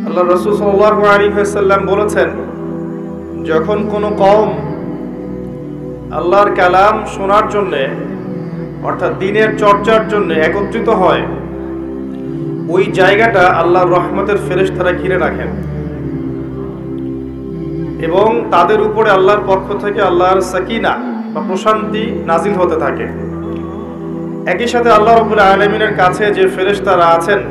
আল্লাহ রাসূল সাল্লাল্লাহু আলাইহি ওয়াসাল্লাম বলেছেন, যখন কোনো কওম আল্লাহর কালাম শোনার জন্য অর্থাৎ দ্বীনের চর্চার জন্য একত্রিত হয়, ওই জায়গাটা আল্লাহর রহমতের ফেরেশতারা ঘিরে রাখেন এবং তাদের উপরে আল্লাহর পক্ষ থেকে আল্লাহর সাকিনা বা প্রশান্তি নাজিল হতে থাকে। একই সাথে আল্লাহ রাব্বুল আলামিনের কাছে যে ফেরেশতারা আছেন,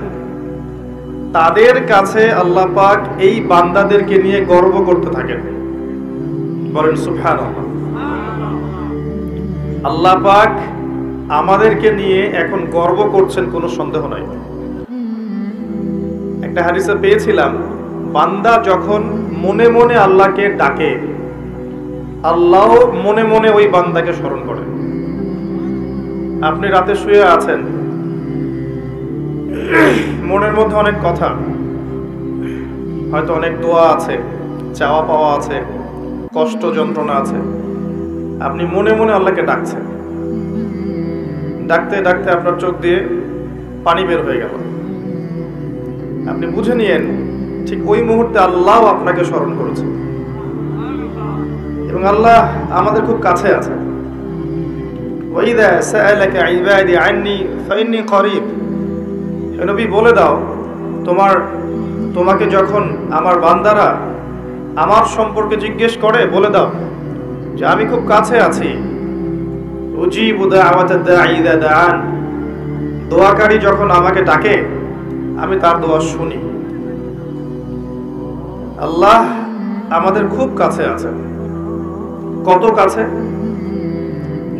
তাদের কাছে আল্লাহ পাক এই বান্দাদেরকে নিয়ে গর্ব করতে থাকেন। বলেন সুবহানাল্লাহ। আল্লাহ পাক আমাদেরকে নিয়ে এখন গর্ব করছেন, কোনো সন্দেহ নাই। একটা হাদিসে পেয়েছিলাম, বান্দা যখন মনে মনে আল্লাহকে ডাকে, আল্লাহ মনে মনে ওই বান্দাকে স্মরণ করে। আপনি রাতে শুয়ে আছেন, মনের মধ্যে অনেক কথা, হয়তো অনেক দোয়া আছে, চাওয়া পাওয়া আছে, কষ্ট যন্ত্রণা আছে, আপনি মনে মনে আল্লাহকে ডাকছেন। ডাকতে ডাকতে আপনার চোখ দিয়ে পানি বের হয়ে গেল। আপনি বুঝে নিয়েন ঠিক ওই মুহূর্তে আল্লাহ আপনাকে স্মরণ করেছে এবং আল্লাহ আমাদের খুব কাছে আছে। ওয়াইদা সাআলাকা ইবাদি আন্নী ফাইন্নী করিব। হে নবী, বলে দাও তোমাকে যখন আমার বান্দারা আমার সম্পর্কে জিজ্ঞেস করে, বলে দাও যে আমি খুব কাছে আছি। উজিবু দাওয়াতাদ দাঈ ইযা দাআন। দোয়াকারী যখন আমাকে ডাকে, আমি তার দোয়া শুনি। আল্লাহ আমাদের খুব কাছে আছেন। কত কাছে?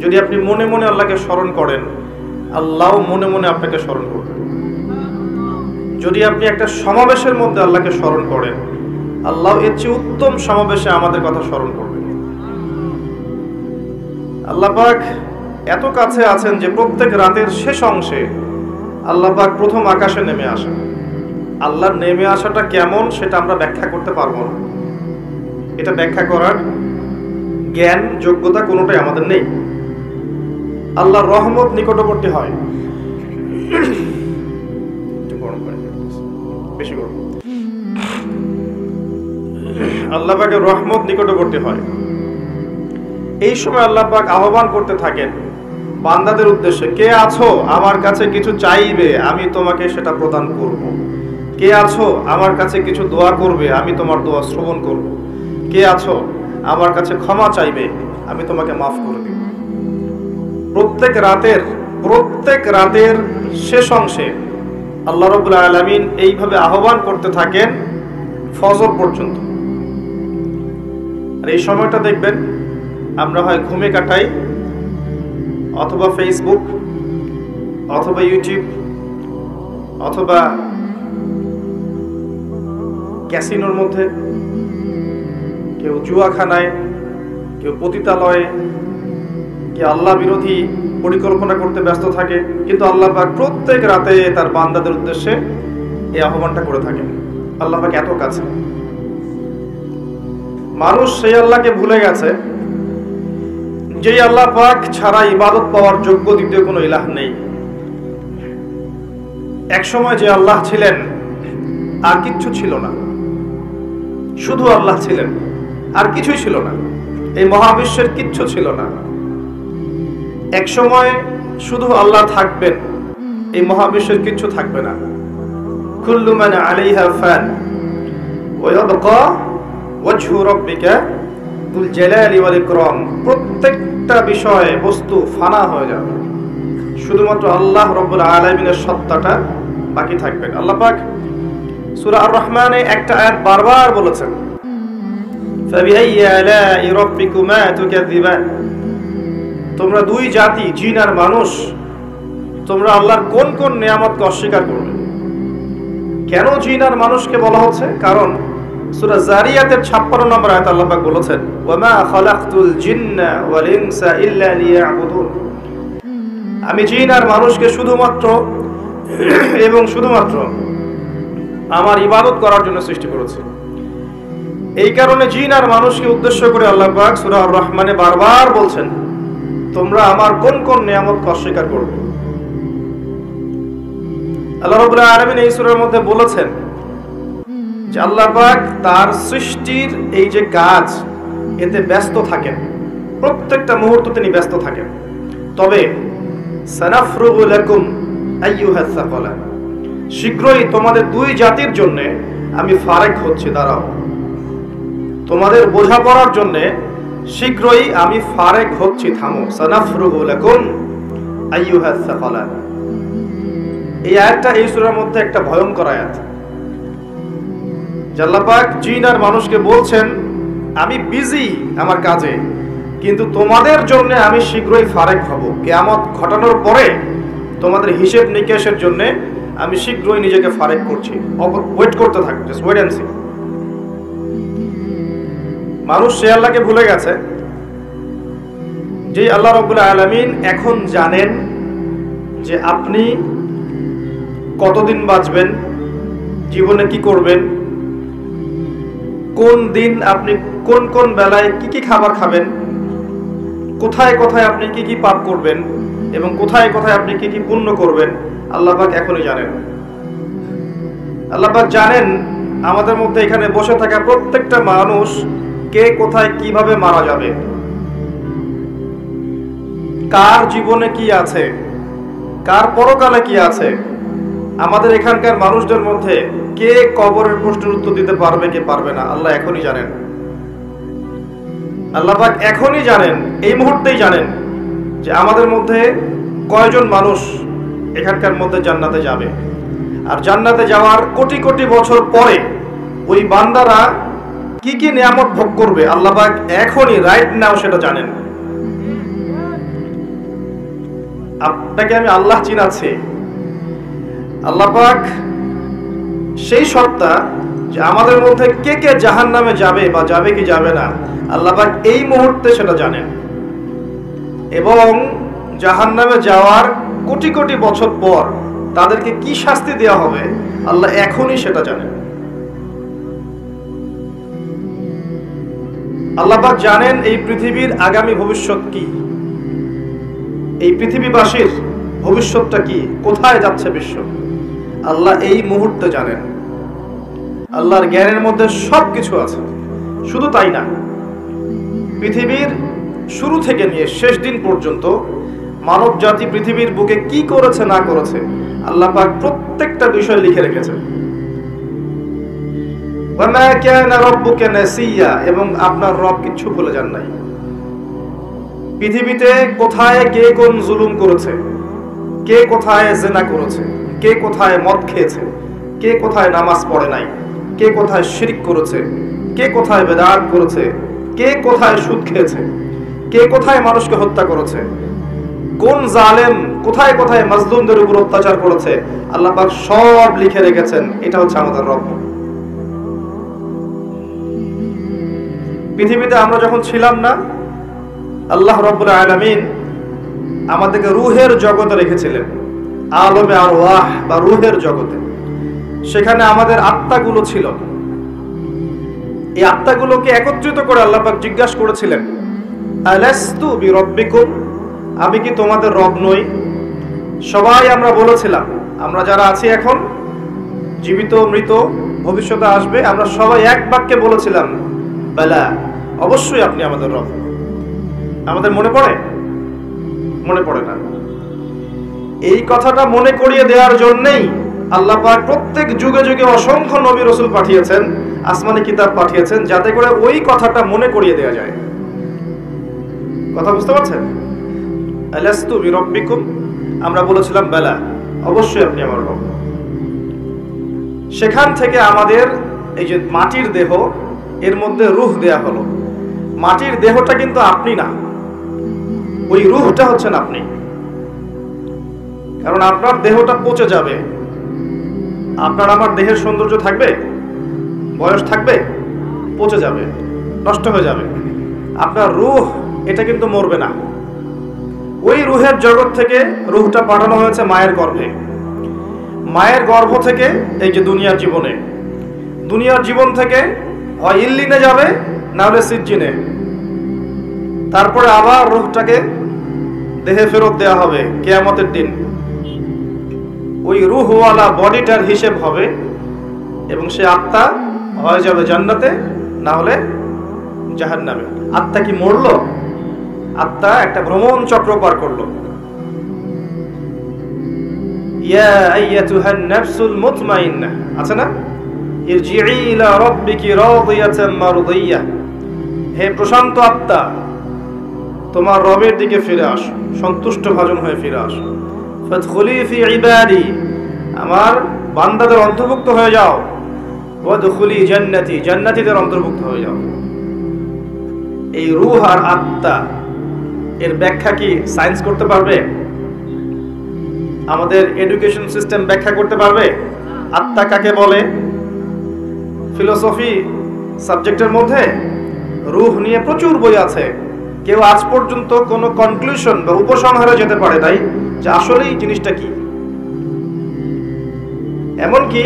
যদি আপনি মনে মনে আল্লাহকে স্মরণ করেন, আল্লাহ মনে মনে আপনাকে স্মরণ করবেন। যদি আপনি একটা সমাবেশের মধ্যে আল্লাহকে স্মরণ করেন, আল্লাহ এর চেয়ে উত্তম সমাবেশে আমাদের কথা স্মরণ করবেন। আল্লাহ পাক এত কাছে আছেন যে প্রত্যেক রাতের শেষ অংশে আল্লাহ পাক প্রথম আকাশে নেমে আসেন। আল্লাহর নেমে আসাটা কেমন সেটা আমরা ব্যাখ্যা করতে পারবো না। এটা ব্যাখ্যা করার জ্ঞান যোগ্যতা কোনোটাই আমাদের নেই। আল্লাহর রহমত নিকটবর্তী হয়। বেশি গরম। আল্লাহ পাকের রহমত নিকটবর্তী হয়। এই সময় আল্লাহ পাক আহ্বান করতে থাকেন বান্দাদের উদ্দেশ্যে, কে আছো আমার কাছে কিছু চাইবে, আমি তোমাকে সেটা প্রদান করব। কে আছো আমার কাছে কিছু দোয়া করবে, আমি তোমার দোয়া শ্রবণ করব। কে আছো আমার কাছে ক্ষমা চাইবে, আমি তোমাকে মাফ করে দিব। প্রত্যেক রাতের শেষ অংশে আল্লাহ রাব্বুল আলামিন এইভাবে আহ্বান করতে থাকেন ফজর পর্যন্ত। আর এই সময়টা দেখবেন আমরা হয় ঘুমে কাটাই, অথবা ফেসবুক, অথবা ইউটিউব, অথবা ক্যাসিনোর মধ্যে, কেউ জুয়াখানায়, কেউ পতিতালয়ে, কেউ আল্লাহ বিরোধী পরিকল্পনা করতে ব্যস্ত থাকে। কিন্তু আল্লাহ পাক প্রত্যেক রাতে তার বান্দাদের উদ্দেশ্যে এই আহ্বানটা করে থাকেন। আল্লাহ পাক এত কাছে। মানুষ সেই আল্লাহকে ভুলে গেছে যেই আল্লাহ পাক ছাড়া ইবাদত পাওয়ার যোগ্য দ্বিতীয় কোনো ইলাহ নেই। এক সময় যে আল্লাহ ছিলেন আর কিচ্ছু ছিল না, শুধু আল্লাহ ছিলেন, আর কিছুই ছিল না। এই মহাবিশ্বের কিচ্ছু ছিল না। এক সময় শুধু আল্লাহ থাকবেন, এই মহাবিশ্বের কিচ্ছু থাকবে না। কুল্লু মান আলাইহা ফান ওয়া ইয়াবকা ওয়াজহু রাব্বিকা যুল জালালি ওয়াল ইকরাম। প্রত্যেকটা বিষয় বস্তু ফানা হয়ে যাবে, শুধুমাত্র আল্লাহ রাব্বুল আলামিনের সত্তাটা বাকি থাকবে। আল্লাহ পাক সূরা আর রহমানে একটা আয়াত বারবার বলেছেন, ফাবিআইয়ি আলাই রাব্বিকুমা তুকাযিবান। তোমরা দুই জাতি, জিন আর মানুষ, তোমরা আল্লাহর কোন কোন নিয়ামতকে অস্বীকার করবে। কেন জিন আর মানুষকে বলা হচ্ছে? কারণ সূরা জারিয়াতের 56 নম্বর আয়াতে আল্লাহ পাক বলেছেন, ওয়ামা খালাকতুল জিন্না ওয়াল ইনসা ইল্লা লিয়াবুদুন। আমি জিন আর মানুষকে শুধুমাত্র আমার ইবাদত করার জন্য সৃষ্টি করেছি। এই কারণে জিন আর মানুষকে উদ্দেশ্য করে আল্লাহ পাক সূরা আর রহমানে বারবার বলছেন, তোমরা আমার কোন কোন নিয়ামতকে অস্বীকার করবে। আল্লাহ রাব্বুল আলামিন এই সূরার মধ্যে বলেছেন যে আল্লাহ পাক তার সৃষ্টির এই যে কাজ, এতে ব্যস্ত থাকেন, প্রত্যেকটা মুহূর্ত তিনি ব্যস্ত থাকেন। তবে সানাফরুগু লাকুম আইয়ুহাস সাকালান, শীঘ্রই তোমাদের দুই জাতির জন্য আমি ফারেক হচ্ছি, দাঁড়াও, তোমাদের বোঝাপড়ার জন্য শীঘ্রই আমি ফারেক হচ্ছি, থামো। সানাফরুগু লাকুম আইয়ুহাস সাকালান। এই আয়াতটা এই সূরার মধ্যে একটা ভয়ঙ্কর আয়াত। আল্লাহ পাক জিন আর মানুষকে বলছেন, আমি বিজি আমার কাজে, কিন্তু তোমাদের জন্য আমি শীঘ্রই ফারেক হব। কিয়ামত ঘটানোর পরে তোমাদের হিসেব নিকেশের জন্য আমি শীঘ্রই নিজেকে ফারেক করছি, ওয়েট করতে থাকো, জাস্ট ওয়েট এন্ড সি। মানুষ সে আল্লাহকে ভুলে গেছে যে আল্লাহ রাব্বুল আলামিন এখন জানেন যে আপনি কতদিন বাঁচবেন, জীবনে কি করবেন, কোন দিন আপনি কোন কোন বেলায় কি কি খাবার খাবেন, কোথায় কোথায় আপনি কি কি পাপ করবেন এবং কোথায় কোথায় আপনি কি কি পুণ্য করবেন, আল্লাহ পাক এখনই জানেন। আল্লাহ পাক জানেন আমাদের মধ্যে এখানে বসে থাকা প্রত্যেকটা মানুষ কে কোথায় কিভাবে মারা যাবে, কার জীবনে কি আছে, কার পরকালে কি আছে। আমাদের এখানকার মানুষদের মধ্যে কে কবরের প্রশ্নের উত্তর দিতে পারবে, কে পারবে না, আল্লাহ এখনই জানেন। আল্লাহ পাক এখনই জানেন, এই মুহূর্তেই জানেন যে আমাদের মধ্যে কয়জন মানুষ এখানকার মধ্যে জান্নাতে যাবে। আর জান্নাতে যাওয়ার কোটি কোটি বছর পরে ওই বান্দারা কি কি নিয়ামত ভোগ করবে, আল্লাহ পাক এখনই রাইট নাও সেটা জানেন। আপনাকে আমি আল্লাহ চিনাচ্ছি, আল্লাহ পাক সেই সত্তা যে আমাদের মধ্যে কে কে জাহান্নামে যাবে বা যাবে কি যাবে না, আল্লাহ পাক এই মুহূর্তে সেটা জানেন। এবং জাহান্নামে যাওয়ার কোটি কোটি বছর পর তাদেরকে কি শাস্তি দেওয়া হবে, আল্লাহ এখনই সেটা জানেন। আল্লাহ পাক জানেন এই পৃথিবীর আগামী ভবিষ্যৎ কি, এই পৃথিবীবাসীর ভবিষ্যৎটা কি, কোথায় যাচ্ছে বিশ্ব, আল্লাহ এই মুহূর্তে জানেন। আল্লাহর জ্ঞানের মধ্যে সবকিছু আছে। শুধু তাই না, পৃথিবীর শুরু থেকে নিয়ে শেষ দিন পর্যন্ত মানব জাতি পৃথিবীর বুকে কি করেছে না করেছে, আল্লাহ পাক প্রত্যেকটা বিষয় লিখে রেখেছেন। ওয়ামা কানা রাব্বুকা নাসিয়া, এবং আপনার রব কিচ্ছু ভুলে যান নাই। পৃথিবীতে কোথায় কে কোন জুলুম করেছে, কে কোথায় জিনা করেছে, কে কোথায় মদ খেয়েছে, কে কোথায় নামাজ পড়ে নাই, কে কোথায় শিরক করেছে, কে কোথায় বেদাত করেছে, কে কোথায় সুদ খেয়েছে, কে কোথায় মানুষকে হত্যা করেছে, কোন জালেম কোথায় কোথায় মাজলুমদের উপর অত্যাচার করেছে, আল্লাহ পাক সব লিখে রেখেছেন। এটা হচ্ছে আমাদের রব। পৃথিবীতে আমরা যখন ছিলাম না, আল্লাহ রাব্বুল আলামিন আমাদেরকে রূহের জগতে রেখেছিলেন, আলমে আরওয়াহ বা রূহের জগতে। সেখানে আমাদের আত্মাগুলো ছিল। এই আত্মাগুলোকে একত্রিত করে আল্লাহ পাক জিজ্ঞাসা করেছিলেন, আলাস্তু বিরাব্বিকুম, আমি কি তোমাদের রব নই? সবাই আমরা বলেছিলাম, আমরা যারা আছি এখন, জীবিত মৃত ভবিষ্যতে আসবে, আমরা সবাই এক বাক্যে বলেছিলাম, বালা, অবশ্যই আপনি আমাদের রব। আমাদের মনে পড়ে? মনে পড়ে না। এই কথাটা মনে করিয়ে দেওয়ার জন্যই আল্লাহ পাক প্রত্যেক যুগে যুগে অসংখ্য নবী রাসূল পাঠিয়েছেন, আসমানি কিতাব পাঠিয়েছেন, যাতে করে ওই কথাটা মনে করিয়ে দেওয়া যায়। কথা বুঝতে পারছেন? আলাস্তু বিরাব্বিকুম, আমরা বলেছিলাম বালা, অবশ্যই আপনি আমার রব। সেখান থেকে আমাদের এই যে মাটির দেহ, এর মধ্যে রূহ দেয়া হলো। মাটির দেহটা কিন্তু আপনি না, ওই রূহটা হচ্ছেন আপনি। কারণ আপনার দেহটা পচে যাবে, আপনার আমার দেহের সৌন্দর্য থাকবে, বয়স থাকবে, পচে যাবে, নষ্ট হয়ে যাবে। আপনার রূহ এটা কিন্তু মরবে না। ওই রূহের জগৎ থেকে রূহটা পাঠানো হয়েছে মায়ের গর্ভে। মায়ের গর্ভ থেকে এই যে দুনিয়ার জীবনে, দুনিয়ার জীবন থেকে হয় ইল্লিনে যাবে, না হলে সিজ্জিনে। তারপরে আবার রূহটাকে দেহে ফেরত দেওয়া হবে কিয়ামতের দিন। ওই রূহওয়ালা বডিটার হিসেব হবে এবং সে আত্মা হয় যাবে জান্নাতে, না হলে জাহান্নামে। আত্মা কি মরলো? আত্মা একটা ভ্রমণ চক্র পার করলো। ইয়া আইয়াতুহান নাফসুল মুতমাইন্নাহ, আছে না? ইরজিই ইলা রাব্বিকি রাদিয়াতাম মারদিয়াহ, হে প্রশান্ত আত্মা, তোমার রবের দিকে ফিরে আসো, সন্তুষ্ট ভাজন হয়ে ফিরে আসো। ফাদখুলি ফি ইবাদি, আমার বান্দাদের অন্তর্ভুক্ত হয়ে যাও। ওয়াদখুলি জান্নাতি, জান্নাতীদের অন্তর্ভুক্ত হয়ে যাও। এই রূহ আর আত্মা এর ব্যাখ্যা কি সায়েন্স করতে পারবে? আমাদের এডুকেশন সিস্টেম ব্যাখ্যা করতে পারবে আত্মা কাকে বলে? ফিলোসফি সাবজেক্টের মধ্যে রূহ নিয়ে প্রচুর বই আছে, কেউ আজ পর্যন্ত কোনো কনক্লুশন বা উপসংহারে যেতে পারে নাই যে আসলেই জিনিসটা কি। এমনকি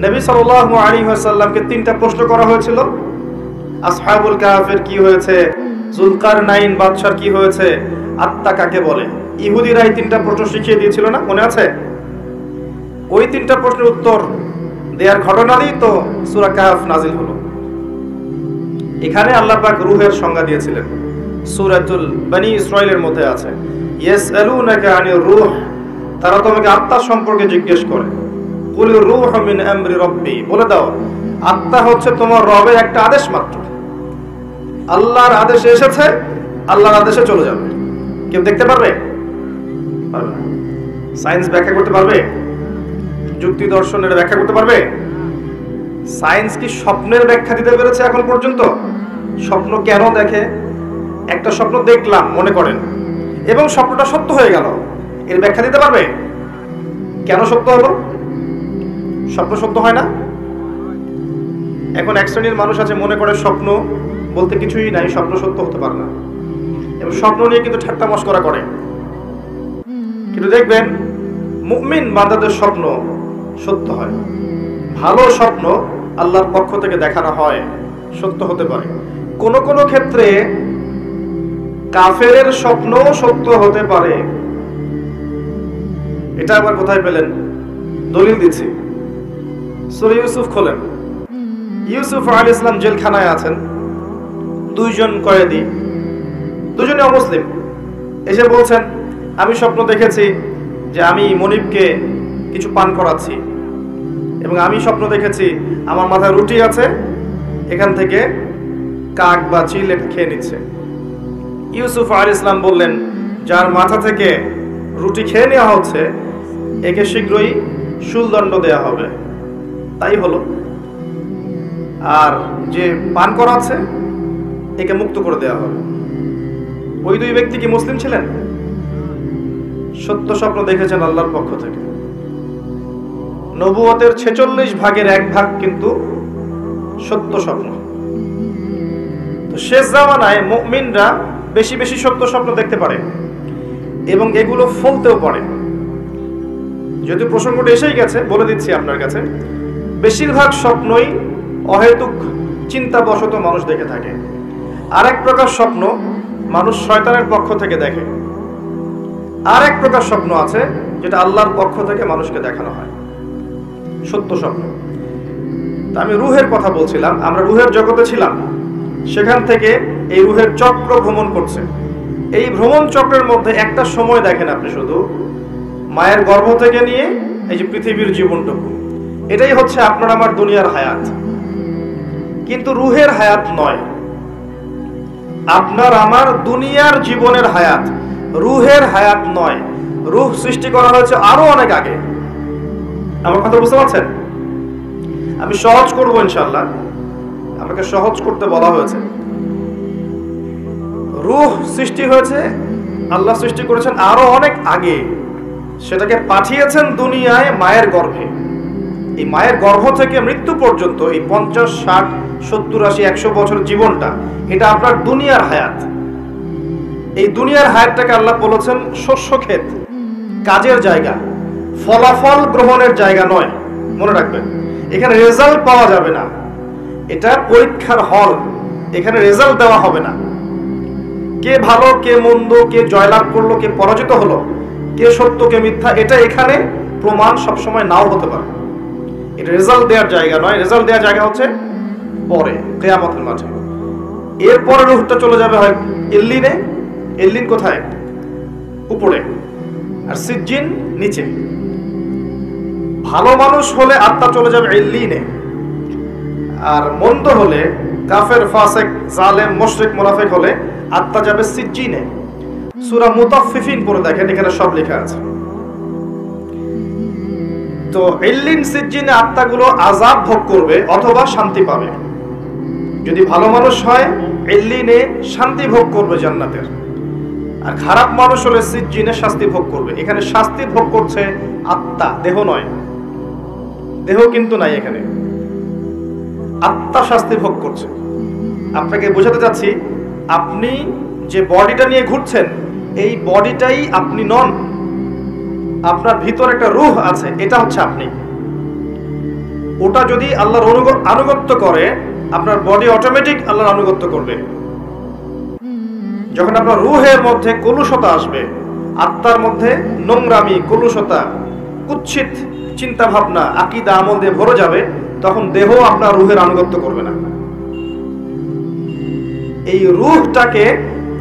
নবী সাল্লাল্লাহু আলাইহি ওয়াসাল্লামকে 3টা প্রশ্ন করা হয়েছিল, আসহাবুল কাহফের কি হয়েছে, যুলকারনাইন বাদশার কি হয়েছে, আত্মা কাকে বলে। ইহুদিরা এই 3টা প্রশ্ন শিখিয়ে দিয়েছিল না, মনে আছে? ওই 3টা প্রশ্নের উত্তর দেওয়ার ঘটনা দিয়েই তো সূরা কাহফ নাজিল হলো। এখানে আল্লাহ পাক রূহের সংজ্ঞা দিয়েছিলেন, সূরাতুল বনী ইসরাঈলের মধ্যে আছে, ইয়াসআলুনাকা আনির রূহ, তারা তোমাকে আত্মা সম্পর্কে জিজ্ঞেস করে। কুলির রূহু মিন আমরি রাব্বি, বলে দাও আত্মা হচ্ছে তোমার রবের একটা আদেশ মাত্র। আল্লাহর আদেশে এসেছে, আল্লাহর আদেশে চলে যাবে। কেউ দেখতে পারবে? পারবে না। সায়েন্স ব্যাখ্যা করতে পারবে? যুক্তি দর্শনের ব্যাখ্যা করতে পারবে? সায়েন্স কি স্বপ্নের ব্যাখ্যা দিতে পেরেছে এখন পর্যন্ত? স্বপ্ন কেন দেখে? একটা স্বপ্ন দেখলাম মনে করেন, এবং স্বপ্নটা সত্য হয়ে গেল, এর ব্যাখ্যা দিতে পারবে? কেন সত্য হলো? স্বপ্ন সত্য হয় না। এখন এক শ্রেণীর মানুষ আছে মনে করে স্বপ্ন বলতে কিছুই নাই, স্বপ্ন সত্য হতে পারে না, এবং স্বপ্ন নিয়ে কিন্তু ঠাট্টা মশকরা করে। কিন্তু দেখবেন মুমিন বান্দাদের স্বপ্ন সত্য হয়। ভালো স্বপ্ন আল্লাহর পক্ষ থেকে দেখানো হয়, সত্য হতে পারে। কোন কোন ক্ষেত্রে কাফেরের স্বপ্ন সত্য হতে পারে। এটা আবার কোথায় পেলেন? দলিল দিচ্ছি, সূরা ইউসুফ খোলেন। ইউসুফ আলাইহিস সালাম জেলখানায় আছেন, 2 জন কয়েদি, দুজনে অমুসলিম, এসে বলছেন আমি স্বপ্ন দেখেছি যে আমি মনিবকে কিছু পান করাচ্ছি, এবং আমি স্বপ্ন দেখেছি আমার মাথায় রুটি আছে, এখান থেকে কাক বা চিল এটা খেয়ে নিচ্ছে। ইউসুফ আলাইহিস সালাম বললেন, যার মাথা থেকে রুটি খেয়ে নেওয়া হচ্ছে একে শীঘ্রই শুলদণ্ড দেয়া হবে। তাই হলো। আর যে পান করাচ্ছে একে মুক্ত করে দেওয়া হবে। ওই 2 ব্যক্তি কি মুসলিম ছিলেন? সত্য স্বপ্ন দেখেছেন আল্লাহর পক্ষ থেকে। নবুয়তের 46 ভাগের 1 ভাগ কিন্তু সত্য স্বপ্ন। তো শেষ জামানায় মুমিনরা বেশি বেশি সত্য স্বপ্ন দেখতে পারে এবং এগুলো ফলতেও পারে। যদি প্রসঙ্গটা এসেই গেছে বলে দিচ্ছি আপনার কাছে, বেশিরভাগ স্বপ্নই অহেতুক চিন্তাবশত মানুষ দেখে থাকে। আরেক প্রকার স্বপ্ন মানুষ শয়তানের পক্ষ থেকে দেখে। আরেক প্রকার স্বপ্ন আছে যেটা আল্লাহর পক্ষ থেকে মানুষকে দেখানো হয়, সত্য স্বপ্ন। তা আমি রূহের কথা বলছিলাম, আমরা রূহের জগতে ছিলাম, সেখান থেকে এই রূহের চক্র ভ্রমণ করছে। এই ভ্রমণ চক্রের মধ্যে একটা সময় দেখেন আপনি, শুধু মায়ের গর্ভ থেকে নিয়ে এই যে পৃথিবীর জীবনটুকু, এটাই হচ্ছে আপনার আমার দুনিয়ার হায়াত। কিন্তু রূহের হায়াত নয়, আপনার আমার দুনিয়ার জীবনের হায়াত, রূহের হায়াত নয়। রূহ সৃষ্টি করা হয়েছে আরো অনেক আগে। আমার কথা বুঝতে পারছেন? আমি সহজ করব ইনশাআল্লাহ, আমাকে সহজ করতে বলা হয়েছে। রূহ সৃষ্টি হয়েছে, আল্লাহ সৃষ্টি করেছেন আরো অনেক আগে, সেটাকে পাঠিয়েছেন দুনিয়ায় মায়ের গর্ভে। এই মায়ের গর্ভ থেকে মৃত্যু পর্যন্ত এই 50, 60, 70, 80, 100 বছর জীবনটা, এটা আপনার দুনিয়ার হায়াত। এই দুনিয়ার হায়াতটাকে আল্লাহ বলেছেন শস্য ক্ষেত, কাজের জায়গা, ফলাফল গ্রহণের জায়গা নয়। মনে রাখবেন, এখানে রেজাল্ট পাওয়া যাবে না, এটা পরীক্ষার হল, এখানে রেজাল্ট দেওয়া হবে না। কে ভালো কে মন্দ, কে জয়লাভ করলো কে পরাজিত হলো, কে সত্য কে মিথ্যা, এটা এখানে প্রমাণ সবসময় নাও হতে পারে। এটা রেজাল্ট দেওয়ার জায়গা নয়, রেজাল্ট দেওয়ার জায়গা হচ্ছে পরে কিয়ামতের মাঠে। এরপরে রূহটা চলে যাবে হয় ইল্লিনে। ইল্লিন কোথায়? উপরে, আর সিজ্জিন নিচে। ভালো মানুষ হলে আত্মা চলে যাবে ইল্লিনে, আর মন্দ হলে, কাফের, ফাসিক, জালেম, মুশরিক, মুনাফিক হলে আত্মা যাবে সিজ্জিনে। সূরা মুতাফফিফিন পড়ে দেখেন, এখানে সব লেখা আছে। তো ইল্লিন সিজ্জিনে আত্মাগুলো আযাব ভোগ করবে অথবা শান্তি পাবে। যদি ভালো মানুষ হয় ইল্লিনে শান্তি ভোগ করবে জান্নাতের, আর খারাপ মানুষ হলে সিজ্জিনে শাস্তি ভোগ করবে। এখানে শাস্তি ভোগ করছে আত্মা, দেহ নয়। দেহ কিন্তু নাই এখানে, আত্মা শাস্তি ভোগ করছে। আপনাকে বোঝাতে চাচ্ছি, আপনি যে বডিটা নিয়ে ঘুরছেন এই বডিটাই আপনি নন। আপনার ভিতর একটা রূহ আছে, এটা হচ্ছে আপনি। ওটা যদি আল্লাহর আনুগত্য করে, আপনার বডি অটোমেটিক আল্লাহর আনুগত্য করবে। যখন আপনার রূহের মধ্যে কলুষতা আসবে, আত্মার মধ্যে নোংরামি, কলুষতা, কুৎসিত চিন্তা ভাবনা, আকীদা, আমল দিয়ে ভরে যাবে, তখন দেহ আপনার রূহের আনুগত্য করবে না। এই রূহটাকে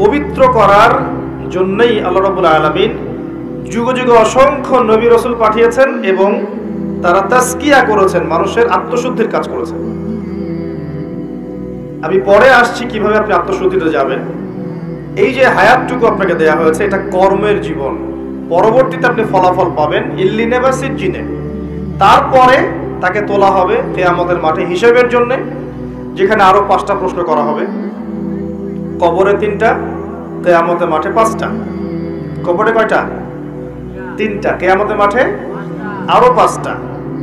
পবিত্র করার জন্যই আল্লাহ রাব্বুল আলামিন যুগ যুগে অসংখ্য নবী রাসূল পাঠিয়েছেন এবং তারা তাজকিয়া করেছেন, মানুষের আত্মশুদ্ধির কাজ করেছেন। আমি পরে আসছি কিভাবে আপনি আত্মশুদ্ধিতে যাবেন। এই যে হায়াতটুকু আপনাকে দেয়া হয়েছে, এটা কর্মের জীবন। পরবর্তীতে আপনি ফলাফল পাবেন ইল্লিনে বা সিজ্জিনে। তারপরে তাকে তোলা হবে কিয়ামতের মাঠে হিসাবের জন্য, যেখানে আরো 5টা প্রশ্ন করা হবে। কবরে 3টা, কিয়ামতের মাঠে 5টা। কবরে কয়টা? 3টা। কিয়ামতের মাঠে আরো 5টা।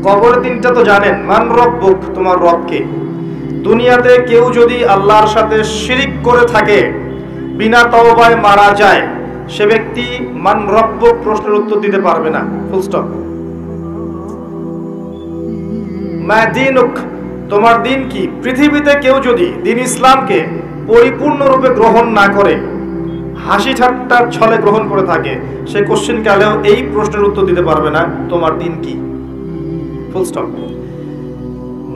কবরে 3টা তো জানেন, মান রব্বুক, তোমার রব কে। দুনিয়াতে কেউ যদি আল্লাহর সাথে শিরিক করে থাকে, বিনা তওবায় মারা যায়, সে ব্যক্তি মান রব্বুক প্রশ্নের উত্তর দিতে পারবে না, ফুল স্টপ। মা দীনুক, তোমার দিন কি। পৃথিবীতে কেউ যদি দিন ইসলামকে পরিপূর্ণরূপে গ্রহণ না করে, হাসি ঠাট্টার ছলে গ্রহণ করে থাকে, সে কোশ্চেন কালেও এই প্রশ্নের উত্তর দিতে পারবে না, তোমার দিন কি, ফুল স্টপ।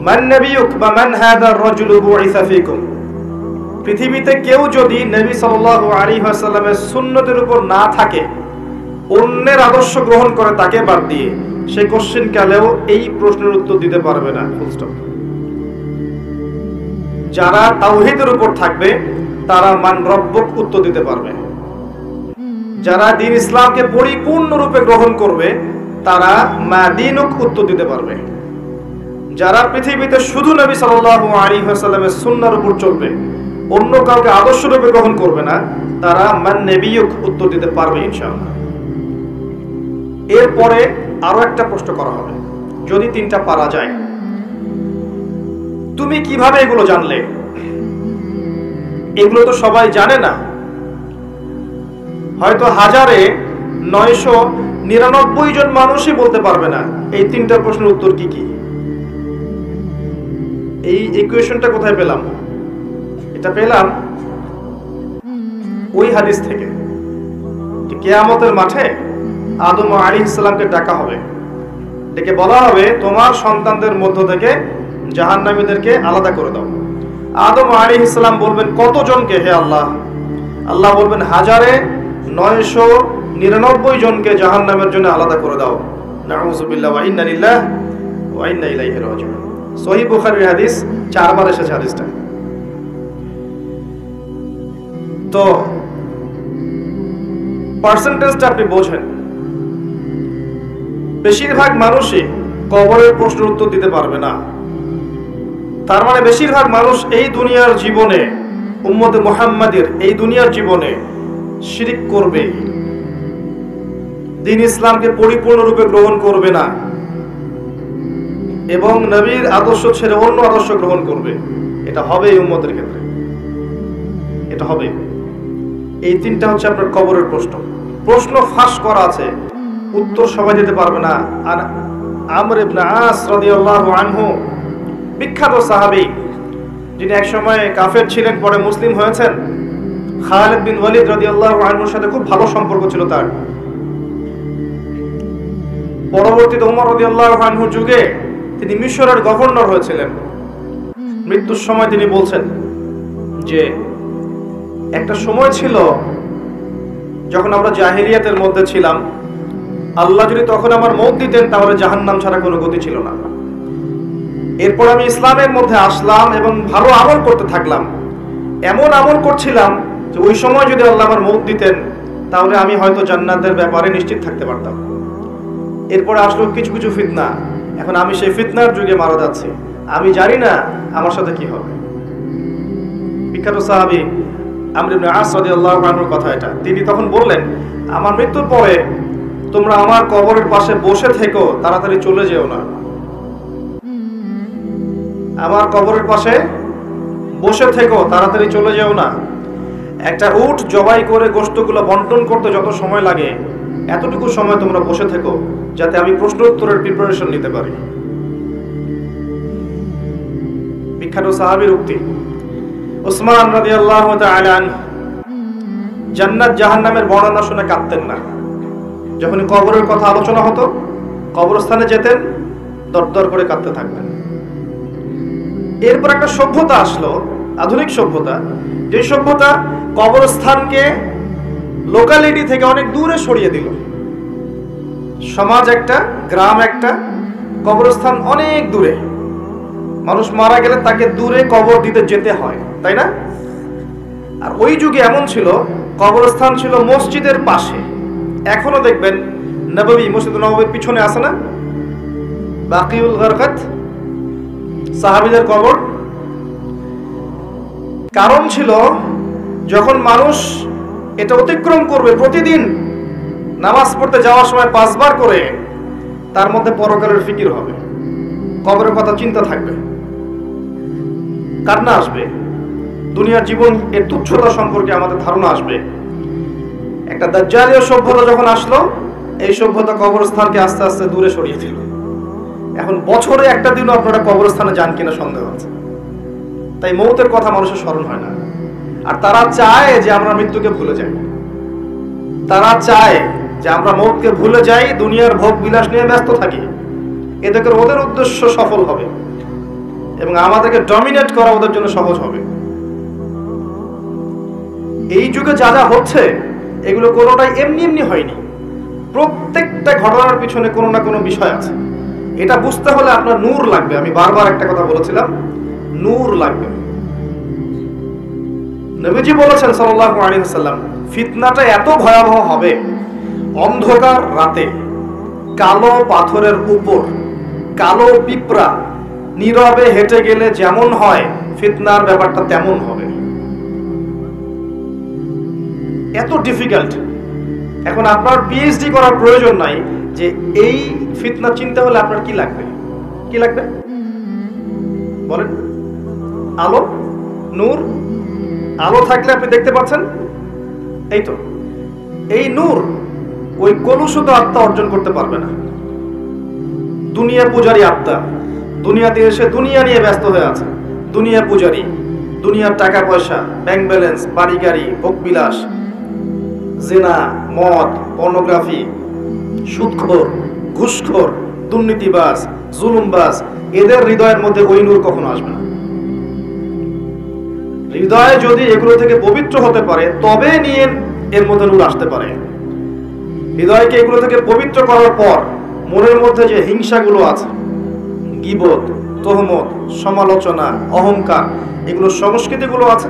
মান নবিয়ুক বা মান হাদার রাজুলু বুইসা ফীকুম, পৃথিবীতে কেউ যদি নবী সাল্লাল্লাহু আলাইহি ওয়াসাল্লামের সুন্নতের উপর না থাকে, অন্যের আদর্শ গ্রহণ করে তাকে বাদ দিয়ে, সে কোশ্চেন কালেও এই প্রশ্নের উত্তর দিতে পারবে না, ফুল স্টপ। যারা তাওহীদের উপর থাকবে তারা মান রব্বুক উত্তর দিতে পারবে। যারা দ্বীন ইসলামকে পরিপূর্ণরূপে গ্রহণ করবে তারা মা দীনুক উত্তর দিতে পারবে। যারা পৃথিবীতে শুধু নবী সাল্লাল্লাহু আলাইহি ওয়াসাল্লামের সুন্নাহর উপর চলবে, অন্য কাউকে আদর্শরূপে গ্রহণ করবে না, তারা মান নবিয়ুক উত্তর দিতে পারবে ইনশাআল্লাহ। এরপরে আরো একটা প্রশ্ন করা হবে, যদি 3টা পারা যায়। তুমি কিভাবে এগুলো জানলে? এগুলো তো সবাই জানে না। হয়তো 1000-999 জন মানুষই বলতে পারবে না এই 3টা প্রশ্নের উত্তর কি কি। এই ইকুয়েশনটা কোথায় পেলাম? এটা পেলাম ওই হাদিস থেকে। কিয়ামতের মাঠে আদম আলাইহিস সালামকে ডাকা হবে, ডেকে বলা হবে তোমার সন্তানদের মধ্য থেকে জাহান্নামীদেরকে আলাদা করে দাও। আদম আলাইহিস সালাম বলবেন কতজনকে হে আল্লাহ? আল্লাহ বলবেন 1000-999 জনকে জাহান্নামের জন্য আলাদা করে দাও। নাউযুবিল্লাহ ওয়া ইন্না লিল্লাহি ওয়া ইন্না ইলাইহি রাজিউন। সহিহ বুখারীর হাদিস, 4 বার এসেছে হাদিসটা। তো পার্সেন্টেজটা আপনি বোঝেন। বেশিরভাগ মানুষই কবরের প্রশ্নের উত্তর দিতে পারবে না। তার মানে বেশিরভাগ মানুষ এই দুনিয়ার জীবনে, উম্মতে মুহাম্মাদের এই দুনিয়ার জীবনে শিরিক করবে, দ্বীন ইসলামকে পরিপূর্ণরূপে গ্রহণ করবে না এবং নবীর আদর্শ ছেড়ে অন্য আদর্শ গ্রহণ করবে। এটা হবে এই উম্মতের ক্ষেত্রে, এটা হবে। এই 3টা হচ্ছে আপনার কবরের প্রশ্ন। প্রশ্ন ফাঁস করা আছে, উত্তর সবাই দিতে পারবে না। আর আমর ইবনে আস রাদিয়াল্লাহু আনহু, বিখ্যাত সাহাবী, যিনি একসময় কাফের ছিলেন, পরে মুসলিম হয়েছেন। খালিদ বিন ওয়ালিদ রাদিয়াল্লাহু আনহুর সাথে খুব ভালো সম্পর্ক ছিল তার। পরবর্তীতে ওমর রাদিয়াল্লাহু আনহুর যুগে তিনি মিশরের গভর্নর হয়েছিলেন। মৃত্যুর সময় তিনি বলছেন যে একটা সময় ছিল যখন আমরা জাহেলিয়াতের মধ্যে ছিলাম, আল্লাহ যদি তখন আমার মওত দিতেন তাহলে জাহান্নাম ছাড়া কোনো গতি ছিল না। এরপর আমি ইসলামের মধ্যে আসলাম এবং ভালো আমল করতে থাকলাম। এমন আমল করছিলাম যে ওই সময় যদি আল্লাহ আমার মওত দিতেন তাহলে আমি হয়তো জান্নাতের ব্যাপারে নিশ্চিত থাকতে পারতাম। এরপরে আসলো কিছু কিছু ফিতনা। এখন আমি সেই ফিতনার যুগে মারা যাচ্ছি, আমি জানি না আমার সাথে কি হবে। বিখ্যাত সাহাবী আমর ইবনে আস রাদিয়াল্লাহু আনহুর কথা এটা। তিনি তখন বললেন, আমার মৃত্যুর পরে তোমরা আমার কবরের পাশে বসে থেকো, তাড়াতাড়ি চলে যেও না। আমার কবরের পাশে বসে থেকো, তাড়াতাড়ি চলে যেও না। একটা উট জবাই করে গোশতগুলো বন্টন করতে যত সময় লাগে এতটুকু সময় তোমরা বসে থেকো, যাতে আমি প্রশ্ন উত্তরের প্রিপারেশন নিতে পারি। বিখ্যাত সাহাবীর উক্তি। উসমান রাদিয়াল্লাহু তাআলা আনহু জান্নাত জাহান্নামের বর্ণনা শুনে কাঁদতেন না। যখন কবরের কথা আলোচনা হতো, কবরস্থানে যেতেন, দরদর করে কাঁদতে থাকতেন। এরপর একটা সভ্যতা আসলো, আধুনিক সভ্যতা, যে সভ্যতা কবরস্থানকে লোকালিটি থেকে অনেক দূরে সরিয়ে দিল। সমাজ একটা, গ্রাম একটা, কবরস্থান অনেক দূরে। মানুষ মারা গেলে তাকে দূরে কবর দিতে যেতে হয়, তাই না? আর ওই যুগে এমন ছিল, কবরস্থান ছিল মসজিদের পাশে। এখনো দেখবেন নববী, মসজিদ নববীর পিছনে আছে না বাকিউল গারকাত, সাহাবীদের কবর। কারণ ছিল যখন মানুষ এটা অতিক্রম করবে প্রতিদিন নামাজ পড়তে যাওয়ার সময় 5 বার করে, তার মধ্যে পরকালের ফিকির হবে, কবরের কথা চিন্তা থাকবে, কান্না আসবে, দুনিয়ার জীবন এর তুচ্ছতা সম্পর্কে আমাদের ধারণা আসবে। একটা দাজ্জালীয় সভ্যতা যখন আসলো, এই সভ্যতা কবরস্থানকে আস্তে আস্তে দূরে সরিয়ে দিল। এখন বছরে একটা দিনও আপনারা কবরস্থানে যান কিনা সন্দেহ আছে। তাই মৌতের কথা মানুষের স্মরণ হয় না। আর তারা চায় যে আমরা মৃত্যুকে ভুলে যাই, তারা চায় যে আমরা মৌতকে ভুলে যাই, দুনিয়ার ভোগ বিলাস নিয়ে ব্যস্ত থাকি। এতে করে ওদের উদ্দেশ্য সফল হবে এবং আমাদেরকে ডমিনেট করা ওদের জন্য সহজ হবে। এই যুগে যা যা হচ্ছে এগুলো কোনোটাই এমনি এমনি হয়নি। প্রত্যেকটা ঘটনার পিছনে কোনো না কোনো বিষয় আছে। এটা বুঝতে হলে আপনার নূর লাগবে। আমি বারবার একটা কথা বলেছিলাম, নূর লাগবে। নবীজি বলেছেন সাল্লাল্লাহু আলাইহি ওয়াসাল্লাম, ফিতনাটা এত ভয়াবহ হবে, অন্ধকার রাতে কালো পাথরের উপর কালো পিঁপড়া নীরবে হেঁটে গেলে যেমন হয়, ফিতনার ব্যাপারটা তেমন হবে। এত ডিফিকাল্ট। এখন আপনার পিএইচডি করার প্রয়োজন নাই যে এই ফিতনা চিন্তা হলে আপনার কি লাগবে, কি লাগবে বলেন? আলো, নূর। আলো থাকলে আপনি দেখতে পাচ্ছেন, এই তো এই নূর ওই কলুষিত আত্মা অর্জন করতে পারবে না। দুনিয়া পূজারী আত্মা, দুনিয়াতে এসে দুনিয়া নিয়ে ব্যস্ত হয়ে আছে, দুনিয়া পূজারী, দুনিয়ার টাকা পয়সা, ব্যাংক ব্যালেন্স, বাড়ি গাড়ি, ভোগবিলাস, জিনা, মদ, পর্নোগ্রাফি, সুদখোর, ঘুষখোর, দুর্নীতিবাজ, জুলুমবাজ, এদের হৃদয়ের মধ্যে ওই নূর কখনো আসবে না। হৃদয়ে যদি এগুলো থেকে পবিত্র হতে পারে তবে নিয়ে এর মধ্যে নূর আসতে পারে। হৃদয়কে এগুলো থেকে পবিত্র করার পর মনের মধ্যে যে হিংসাগুলো আছে, গীবত, তোহমত, সমালোচনা, অহংকার, এগুলো সংস্কৃতিগুলো আছে,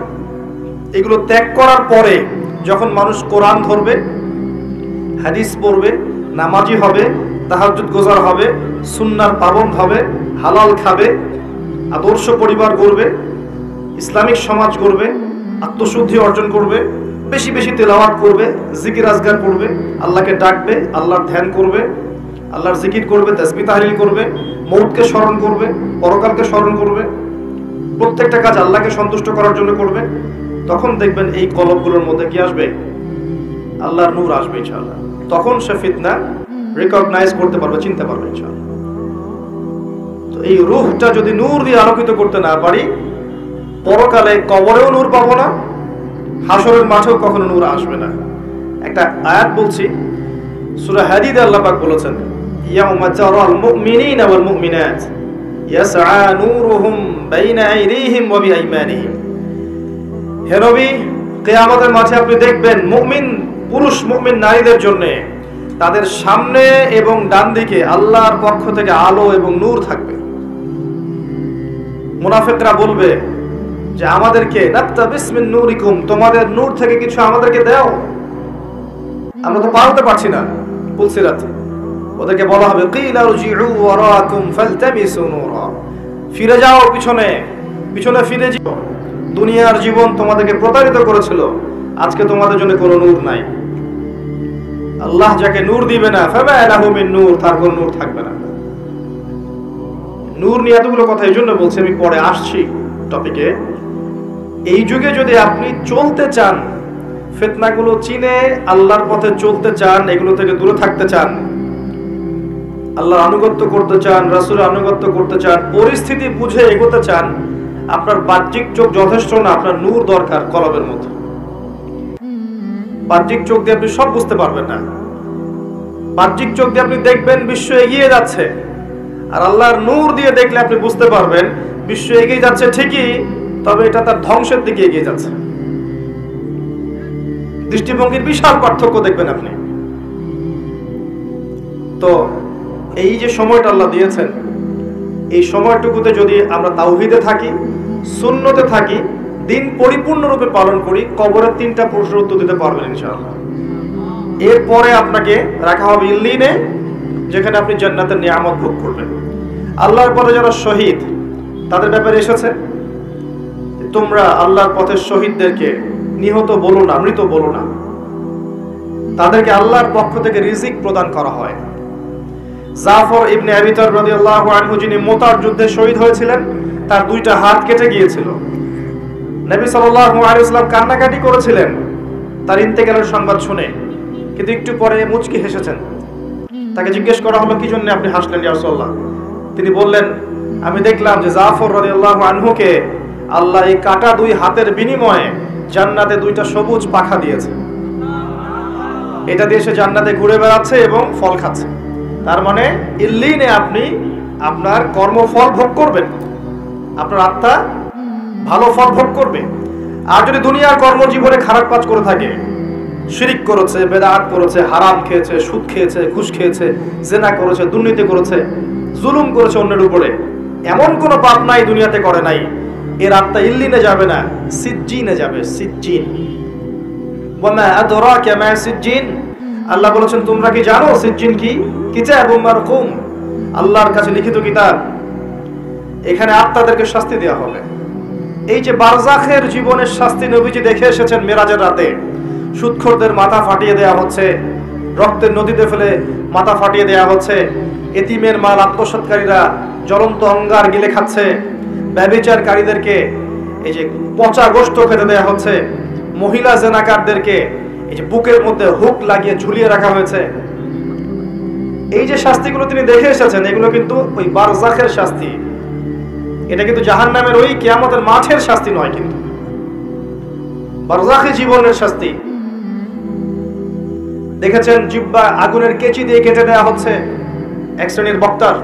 এগুলো ত্যাগ করার পরে যখন মানুষ কোরআন ধরবে, হাদিস পড়বে, নামাজি হবে, তাহাজ্জুদ গোজার হবে, সুন্নাহর পাবন্দ হবে, হালাল খাবে, আদর্শ পরিবার গড়বে, ইসলামিক সমাজ গড়বে, আত্মশুদ্ধি অর্জন করবে, বেশি বেশি তেলাওয়াত করবে, জিকির আজগার করবে, আল্লাহকে ডাকবে, আল্লাহর ধ্যান করবে, আল্লাহর জিকির করবে, তাসবিহ তাহলিল করবে, মৌতকে স্মরণ করবে, পরকালকে স্মরণ করবে, প্রত্যেকটা কাজ আল্লাহকে সন্তুষ্ট করার জন্য করবে, তখন দেখবেন এই কলবগুলোর মধ্যে কি আসবে? আল্লাহর নূর আসবে ইনশাআল্লাহ। তখন সে ফিতনা রিকগনাইজ করতে পারবে, চিনতে পারবে ইনশাআল্লাহ। তো এই রূহটা যদি নূর দিয়ে আলোকিত করতে না পারি, পরকালে কবরেও নূর পাবো না, হাসরের মাঠেও কখনো নূর আসবে না। একটা আয়াত বলছি, সূরা হাদীদে আল্লাহ পাক বলেছেন, ইয়াউমা তারাল মুমিনিনা ওয়াল মুমিনাত ইয়াসআ নূরুহুম বাইনা আইদিহিম ওয়া বিআইমানিহিম। হে নবী, কিয়ামতের মাঠে আপনি দেখবেন মুমিন পুরুষ মুমিন নারীদের জন্য তাদের সামনে এবং ডান দিকে আল্লাহর পক্ষ থেকে আলো এবং নূর থাকবে। মুনাফিকরা বলবে যে আমাদেরকে নাত্তাবিস মিন নূরিকুম, তোমাদের নূর থেকে কিছু আমাদেরকে দাও, আমরা তো পার হতে পারছি না পুলসিরাতে। ওদেরকে বলা হবে কিলা রুজিউ ওয়ারাকুম ফালতামিসু নূরা, ফিরে যাও পিছনে, পিছনে ফিরে যাও। দুনিয়ার জীবন তোমাদেরকে প্রতারিত করেছিল, আজকে তোমাদের জন্য কোনো নূর নাই। আল্লাহ যাকে নূর দিবে না, ফামা লাহু মিন নূর, তার কোনো নূর থাকবে না। নূর নিয়ে এতগুলো কথা এই জন্য বলছি, আমি পরে আসছি টপিকে। এই যুগে যদি আপনি চলতে চান, ফিতনাগুলো চিনে আল্লাহর পথে চলতে চান, এগুলো থেকে দূরে থাকতে চান, আল্লাহর আনুগত্য করতে চান, রাসূলের আনুগত্য করতে চান, পরিস্থিতি বুঝে এগোতে চান, আপনার বাহ্যিক চোখ যথেষ্ট না, আপনার নূর দরকার কলবের মতো। বাহ্যিক চোখ দিয়ে আপনি সব বুঝতে পারবেন না। বাহ্যিক চোখ দিয়ে আপনি দেখবেন বিশ্ব এগিয়ে যাচ্ছে, আর আল্লাহর নূর দিয়ে দেখলে আপনি বুঝতে পারবেন বিশ্ব এগিয়ে যাচ্ছে ঠিকই, তবে এটা তার ধ্বংসের দিকে এগিয়ে যাচ্ছে। দৃষ্টিভঙ্গির বিশাল পার্থক্য দেখবেন আপনি। তো এই যে সময়টা আল্লাহ দিয়েছেন, এই সময়টুকুতে যদি আমরা তাওহীদে থাকি, সুন্নতে থাকি, দিন পরিপূর্ণরূপে পালন করি, কবরের 3টা প্রশ্নের উত্তর দিতে পারবেন ইনশাআল্লাহ। এরপরে আপনাকে রাখা হবে ইল্লিনে, যেখানে আপনি জান্নাতের নিয়ামত ভোগ করবেন। আল্লাহর পথে যারা শহীদ, তাদের ব্যাপারে এসেছে তোমরা আল্লাহর পথের শহীদদেরকে নিহত বলো না, মৃত বলো না, তাদেরকে আল্লাহর পক্ষ থেকে রিজিক প্রদান করা হয়। জাফর ইবনে আবি তালিব রাদিয়াল্লাহু আনহু, যিনি মুতার যুদ্ধে শহীদ হয়েছিলেন, তার 2টা হাত কেটে গিয়েছিল। নবী সাল্লাল্লাহু আলাইহি ওয়াসাল্লাম কান্নাকাটি করেছিলেন তার ইন্তেকালের সংবাদ শুনে, কিন্তু একটু পরে মুচকি হেসেছেন। তাকে জিজ্ঞেস করা হলো, কি জন্য আপনি হাসলেন ইয়া রাসূলুল্লাহ? তিনি বললেন, আমি দেখলাম যে জাফর রাদিয়াল্লাহু আনহুকে আল্লাহ এই কাটা 2 হাতের বিনিময়ে জান্নাতে 2টা সবুজ পাখা দিয়েছে। এটা দিয়ে সে জান্নাতে ঘুরে বেড়াচ্ছে এবং ফল খাচ্ছে। তার মানে ইল্লিনে আপনি আপনার কর্মফল ভোগ করবেন, আপনার আত্মা ভালো ফল ভোগ করবে। আর যদি দুনিয়ার কর্মজীবনে খারাপ কাজ করে থাকে, শিরিক করেছে, বেদাত করেছে, হারাম খেয়েছে, সুদ খেয়েছে, ঘুষ খেয়েছে, জিনা করেছে, দুর্নীতি করেছে, জুলুম করেছে অন্যের উপরে, এমন কোনো পাপ নাই দুনিয়াতে করে নাই, এর আত্মা ইল্লিনে যাবে না, সিজ্জিনে যাবে। সিজ্জিন, ওয়ামা আদরাকা মা সিজ্জিন, আল্লাহ বলেছেন তোমরা কি জানো সিজ্জিন কি? কিতাবুম মারকুম, আল্লাহর কাছে লিখিত কিতাব। এখানে আত্মাদেরকে শাস্তি দেওয়া হবে। এই যে বারজাখের জীবনের শাস্তি নবীজি দেখে এসেছেন মেরাজের রাতে, সুদখোরদের মাথা ফাটিয়ে দেওয়া হচ্ছে, রক্তের নদীতে ফেলে মাথা ফাটিয়ে দেওয়া হচ্ছে, এতিমের মাল আত্মসাৎকারীরা জ্বলন্ত অঙ্গার গিলে খাচ্ছে, ব্যভিচারকারীদেরকে এই যে পচা গোশত খেতে দেওয়া হচ্ছে, মহিলা জেনাকারদেরকে এই যে বুকের মধ্যে হুক লাগিয়ে ঝুলিয়ে রাখা হয়েছে। এই যে শাস্তিগুলো তিনি দেখে এসেছেন, এগুলো কিন্তু ওই বারজাখের শাস্তি। এটা কিন্তু জাহান্নামের ওই কিয়ামতের মাঠের শাস্তি নয়, কিন্তু বারজাখী জীবনের শাস্তি। দেখেছেন জিহ্বা আগুনের কেচি দিয়ে কেটে দেওয়া হচ্ছে এক শ্রেণীর বক্তার,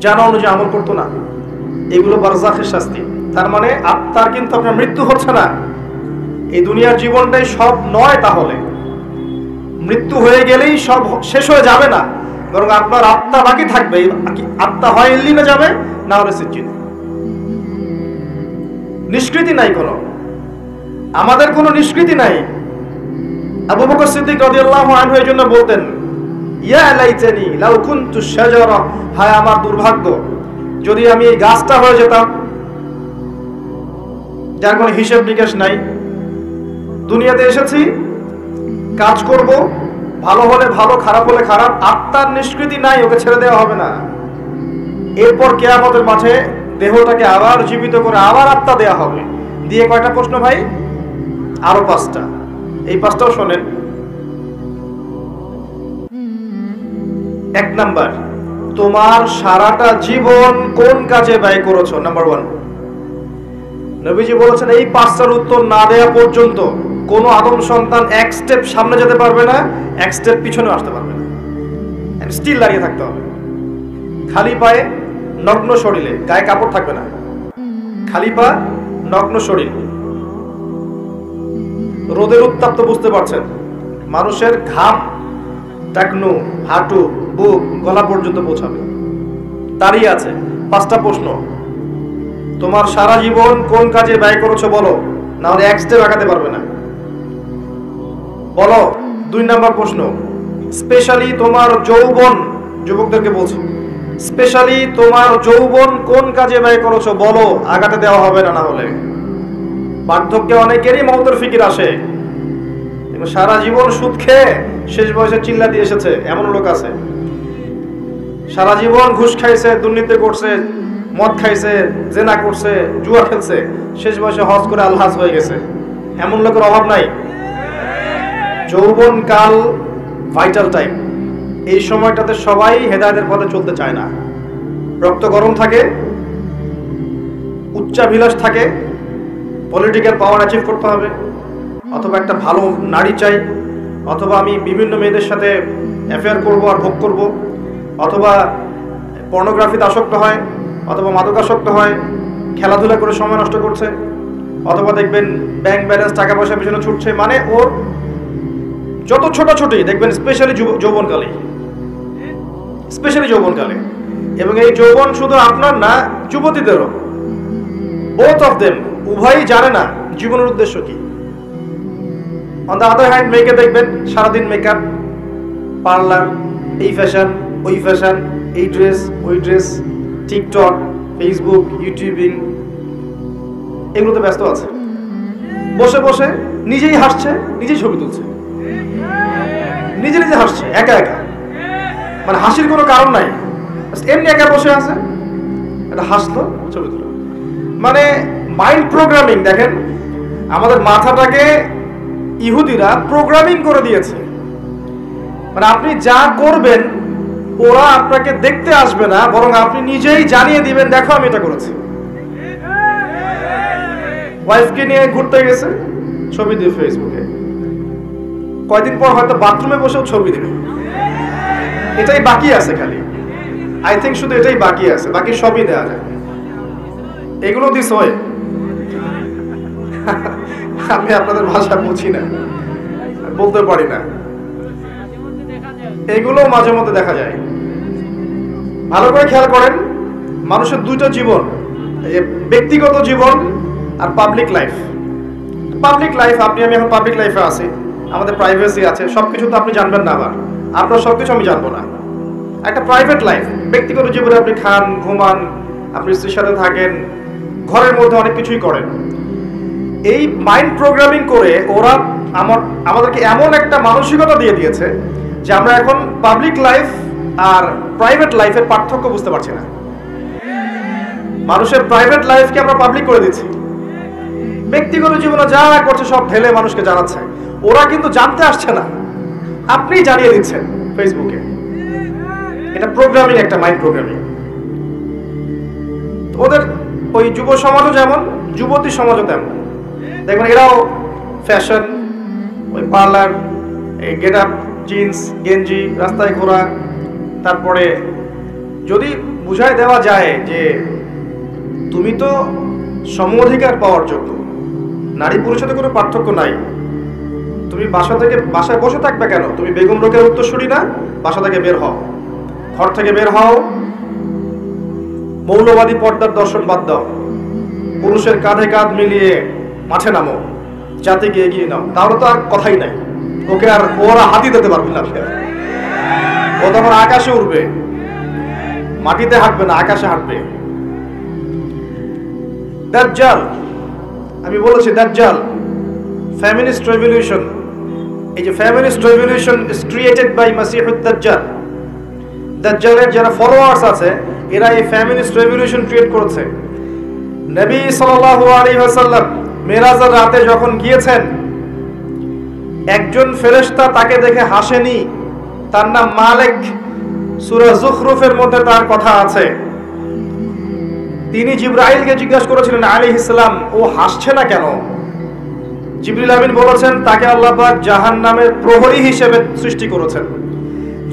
জানা অনুযায়ী আমল করতো না। এগুলো বারজাখের শাস্তি। তার মানে আত্মার কিন্তু আপনার মৃত্যু হচ্ছে না। এই দুনিয়ার জীবনটাই সব নয়, তাহলে মৃত্যু হয়ে গেলেই সব শেষ হয়ে যাবে না, বরং আপনার আত্মা বাকি থাকবে। আত্মা হয় ইল্লিনে যাবে, না হলে সিজ্জিন। নিষ্কৃতি নাই কোনো, আমাদের কোনো নিষ্কৃতি নাই। আবু বকর সিদ্দিক রাদিয়াল্লাহু আনহু এই জন্য বলতেন, ইয়া লাইতানি লাউ কুনতু শাজারা, হায় আমার দুর্ভাগ্য যদি আমি এই গাছটা হয়ে যেতাম, যার কোনো হিসাব নিকাশ নাই। দুনিয়াতে এসেছি, কাজ করব, ভালো হলে ভালো, খারাপ হলে খারাপ, আত্মার নিষ্কৃতি নাই, ওকে ছেড়ে দেওয়া হবে না। এরপর কিয়ামতের মাঠে দেহটাকে আবার জীবিত করে আবার আত্মা দেয়া হবে। দিয়ে কয়টা প্রশ্ন ভাই? আরো 5টা। এই 5টাও শোনেন। 1 নাম্বার, তোমার সারাটা জীবন কোন কাজে ব্যয় করেছো? নাম্বার 1। নবীজি বলেছেন এই 5টার উত্তর না দেয়া পর্যন্ত কোন আদম সন্তান 1 স্টেপ সামনে যেতে পারবে না, 1 স্টেপ পিছনে আসতে পারবে না, স্টিল দাঁড়িয়ে থাকতে হবে। খালি পায়ে নগ্ন শরীরে, গায়ে কাপড় থাকবে না, খালি পা, নগ্ন শরীর। রোদের উত্তাপ তো বুঝতে পারছেন, মানুষের ঘাম টাকনু, হাঁটু, বুক, গলা পর্যন্ত পৌঁছাবে। দাঁড়িয়ে আছে। 5টা প্রশ্ন, তোমার সারা জীবন কোন কাজে ব্যয় করেছো বলো, না হলে এক স্টেপ আগাতে পারবে না, বলো। 2 নম্বর প্রশ্ন, স্পেশালি তোমার যৌবন, যুবকদেরকে বলছি, স্পেশালি তোমার যৌবন কোন কাজে ব্যয় করেছো বলো, আগাতে দেওয়া হবে না, না হলে। বার্ধক্যে অনেকেরই মওতের ফিকির আসে, সারা জীবন সুদ খেয়ে শেষ বয়সে চিল্লা দিয়ে এসেছে, এমন লোক আছে। সারা জীবন ঘুষ খাইছে, দুর্নীতি করছে, মদ খাইছে, জেনা করছে, জুয়া খেলছে, শেষ বয়সে হজ করে আলহাজ হয়ে গেছে, এমন লোকের অভাব নাই। যৌবন কাল ভাইটাল টাইম, এই সময়টাতে সবাই হেদায়েতের পথে চলতে চায় না। রক্ত গরম থাকে, উচ্চাভিলাষ থাকে, পলিটিক্যাল পাওয়ার অ্যাচিভ করতে হবে, অথবা একটা ভালো নারী চাই, অথবা আমি বিভিন্ন মেয়েদের সাথে অ্যাফেয়ার করব আর ভোগ করব, অথবা পর্নোগ্রাফিতে আসক্ত হয়, অথবা মাদকাসক্ত হয়, খেলাধুলা করে সময় নষ্ট করছে, অথবা দেখবেন ব্যাংক ব্যালেন্স, টাকা পয়সা পিছনে ছুটছে। মানে ওর যত ছোটাছুটি দেখবেন স্পেশালি যৌবনকালে, স্পেশালি যৌবনকালে। এবং এই যৌবন শুধু আপনার না, যুবতীদেরও, বোথ অফ দেম, উভয়ই জানে না জীবনের উদ্দেশ্য কি। অন দ্য আদার হ্যান্ড, মেয়েকে দেখবেন সারাদিন মেকআপ, পার্লার, এই ফ্যাশন, ওই ফ্যাশন, এই ড্রেস, ওই ড্রেস, টিকটক, ফেসবুক, ইউটিউবিং, এগুলোতে ব্যস্ত আছে। বসে বসে নিজেই হাসছে, নিজেই ছবি তুলছে, নিজে নিজে হাসছে একা একা, মানে হাসির কোনো কারণ নাই, এমনি একা বসে আছে, এটা হাসলো, ছবি তুলো। মানে মাইন্ড প্রোগ্রামিং। দেখেন, আমাদের মাথাটাকে ইহুদিরা প্রোগ্রামিং করে দিয়েছে। মানে আপনি যা করবেন ওরা আপনাকে দেখতে আসবে না, বরং আপনি নিজেই জানিয়ে দিবেন, দেখো আমি এটা করেছি। ওয়াইফকে নিয়ে ঘুরতে গেছে, ছবি দিয়ে ফেসবুকে, কয়দিন পর হয়তো বাথরুমে বসেও ছবি দিবে। এটাই বাকি আছে, খালি আই থিঙ্ক শুধু এটাই বাকি আছে, বাকি সবই দেওয়া যায়। এগুলো দিস হয়, আমি আপনাদের ভাষা বুঝি না, বলতে পারি না, এগুলো মাঝে মধ্যে দেখা যায়। ভালো করে খেয়াল করেন, মানুষের 2টা জীবন, ব্যক্তিগত জীবন আর পাবলিক লাইফ। পাবলিক লাইফ, আপনি আমি এখন পাবলিক লাইফে আছি, আমাদের প্রাইভেসি আছে, সবকিছু তো আপনি জানবেন না, আবার আপনার সবকিছু আমি জানবো না। একটা প্রাইভেট লাইফ, ব্যক্তিগত জীবনে আপনি খান, ঘুমান, আপনি স্ত্রীর সাথে থাকেন, ঘরের মধ্যে অনেক কিছুই করেন। এই মাইন্ড প্রোগ্রামিং করে ওরা আমাদেরকে এমন একটা মানসিকতা দিয়ে দিয়েছে যে আমরা এখন পাবলিক লাইফ আর প্রাইভেট লাইফের পার্থক্য বুঝতে পারছি না। মানুষের প্রাইভেট লাইফকে আমরা পাবলিক করে দিচ্ছি, ব্যক্তিগত জীবনে যা করছে সব ঢেলে মানুষকে জানাচ্ছে। ওরা কিন্তু জানতে আসছে না, আপনি জানিয়ে দিচ্ছেন ফেসবুকে। এটা প্রোগ্রামিং, একটা মাইন্ড প্রোগ্রামিং। ওদের ওই যুব সমাজও যেমন, যুবতী সমাজও তেমন। দেখবেন এরাও ফ্যাশন, ওই পার্লার, এই গেট আপ, জিন্স, গেঞ্জি, রাস্তায় ঘোরা। তারপরে যদি বুঝায় দেওয়া যায় যে তুমি তো সম অধিকার পাওয়ার যোগ্য, নারী পুরুষের তো কোনো পার্থক্য নাই, তুমি বাসায় বসে থাকবে কেন? তুমি বেগম রোকেয়ার উত্তরসূরি না? বাসা থেকে বের হও, ঘর থেকে বের হও, মৌলবাদী পর্দার দর্শন বাদ দাও, পুরুষের কাঁধে কাঁধ মিলিয়ে মাঠে নামো, জাতিকে এগিয়ে নাও। তাহলে তো আর কথাই নাই, ওকে আর ওরা হাতি দিতে পারবে না, ও তখন আকাশে উড়বে, মাটিতে হাঁটবে না, আকাশে হাঁটবে। দাজ্জাল, আমি বলেছি দাজ্জাল, ফেমিনিস্ট রেভলিউশন। এই যে feminist revolution is created by মাসিহুদ দাজ্জাল। দাজ্জালের যারা ফলোয়ার্স আছে এরা এই ফেমিনিস্ট রেভলিউশন ক্রিয়েট করেছে। নবী সাল্লাল্লাহু আলাইহি ওয়াসাল্লাম মেরাজের রাতে যখন গিয়েছেন, একজন ফেরেশতা তাকে দেখে হাসেনি, তার নাম মালিক। সূরা যুখরুফের মধ্যে তার কথা আছে। তিনি জিবরাইলকে জিজ্ঞাসা করেছিলেন আলাইহিস সালাম, ও হাসছে না কেন? জিবরিল আমিন বলেছেন, তাকে আল্লাহ পাক জাহান্নামের প্রহরী হিসেবে সৃষ্টি করেছেন।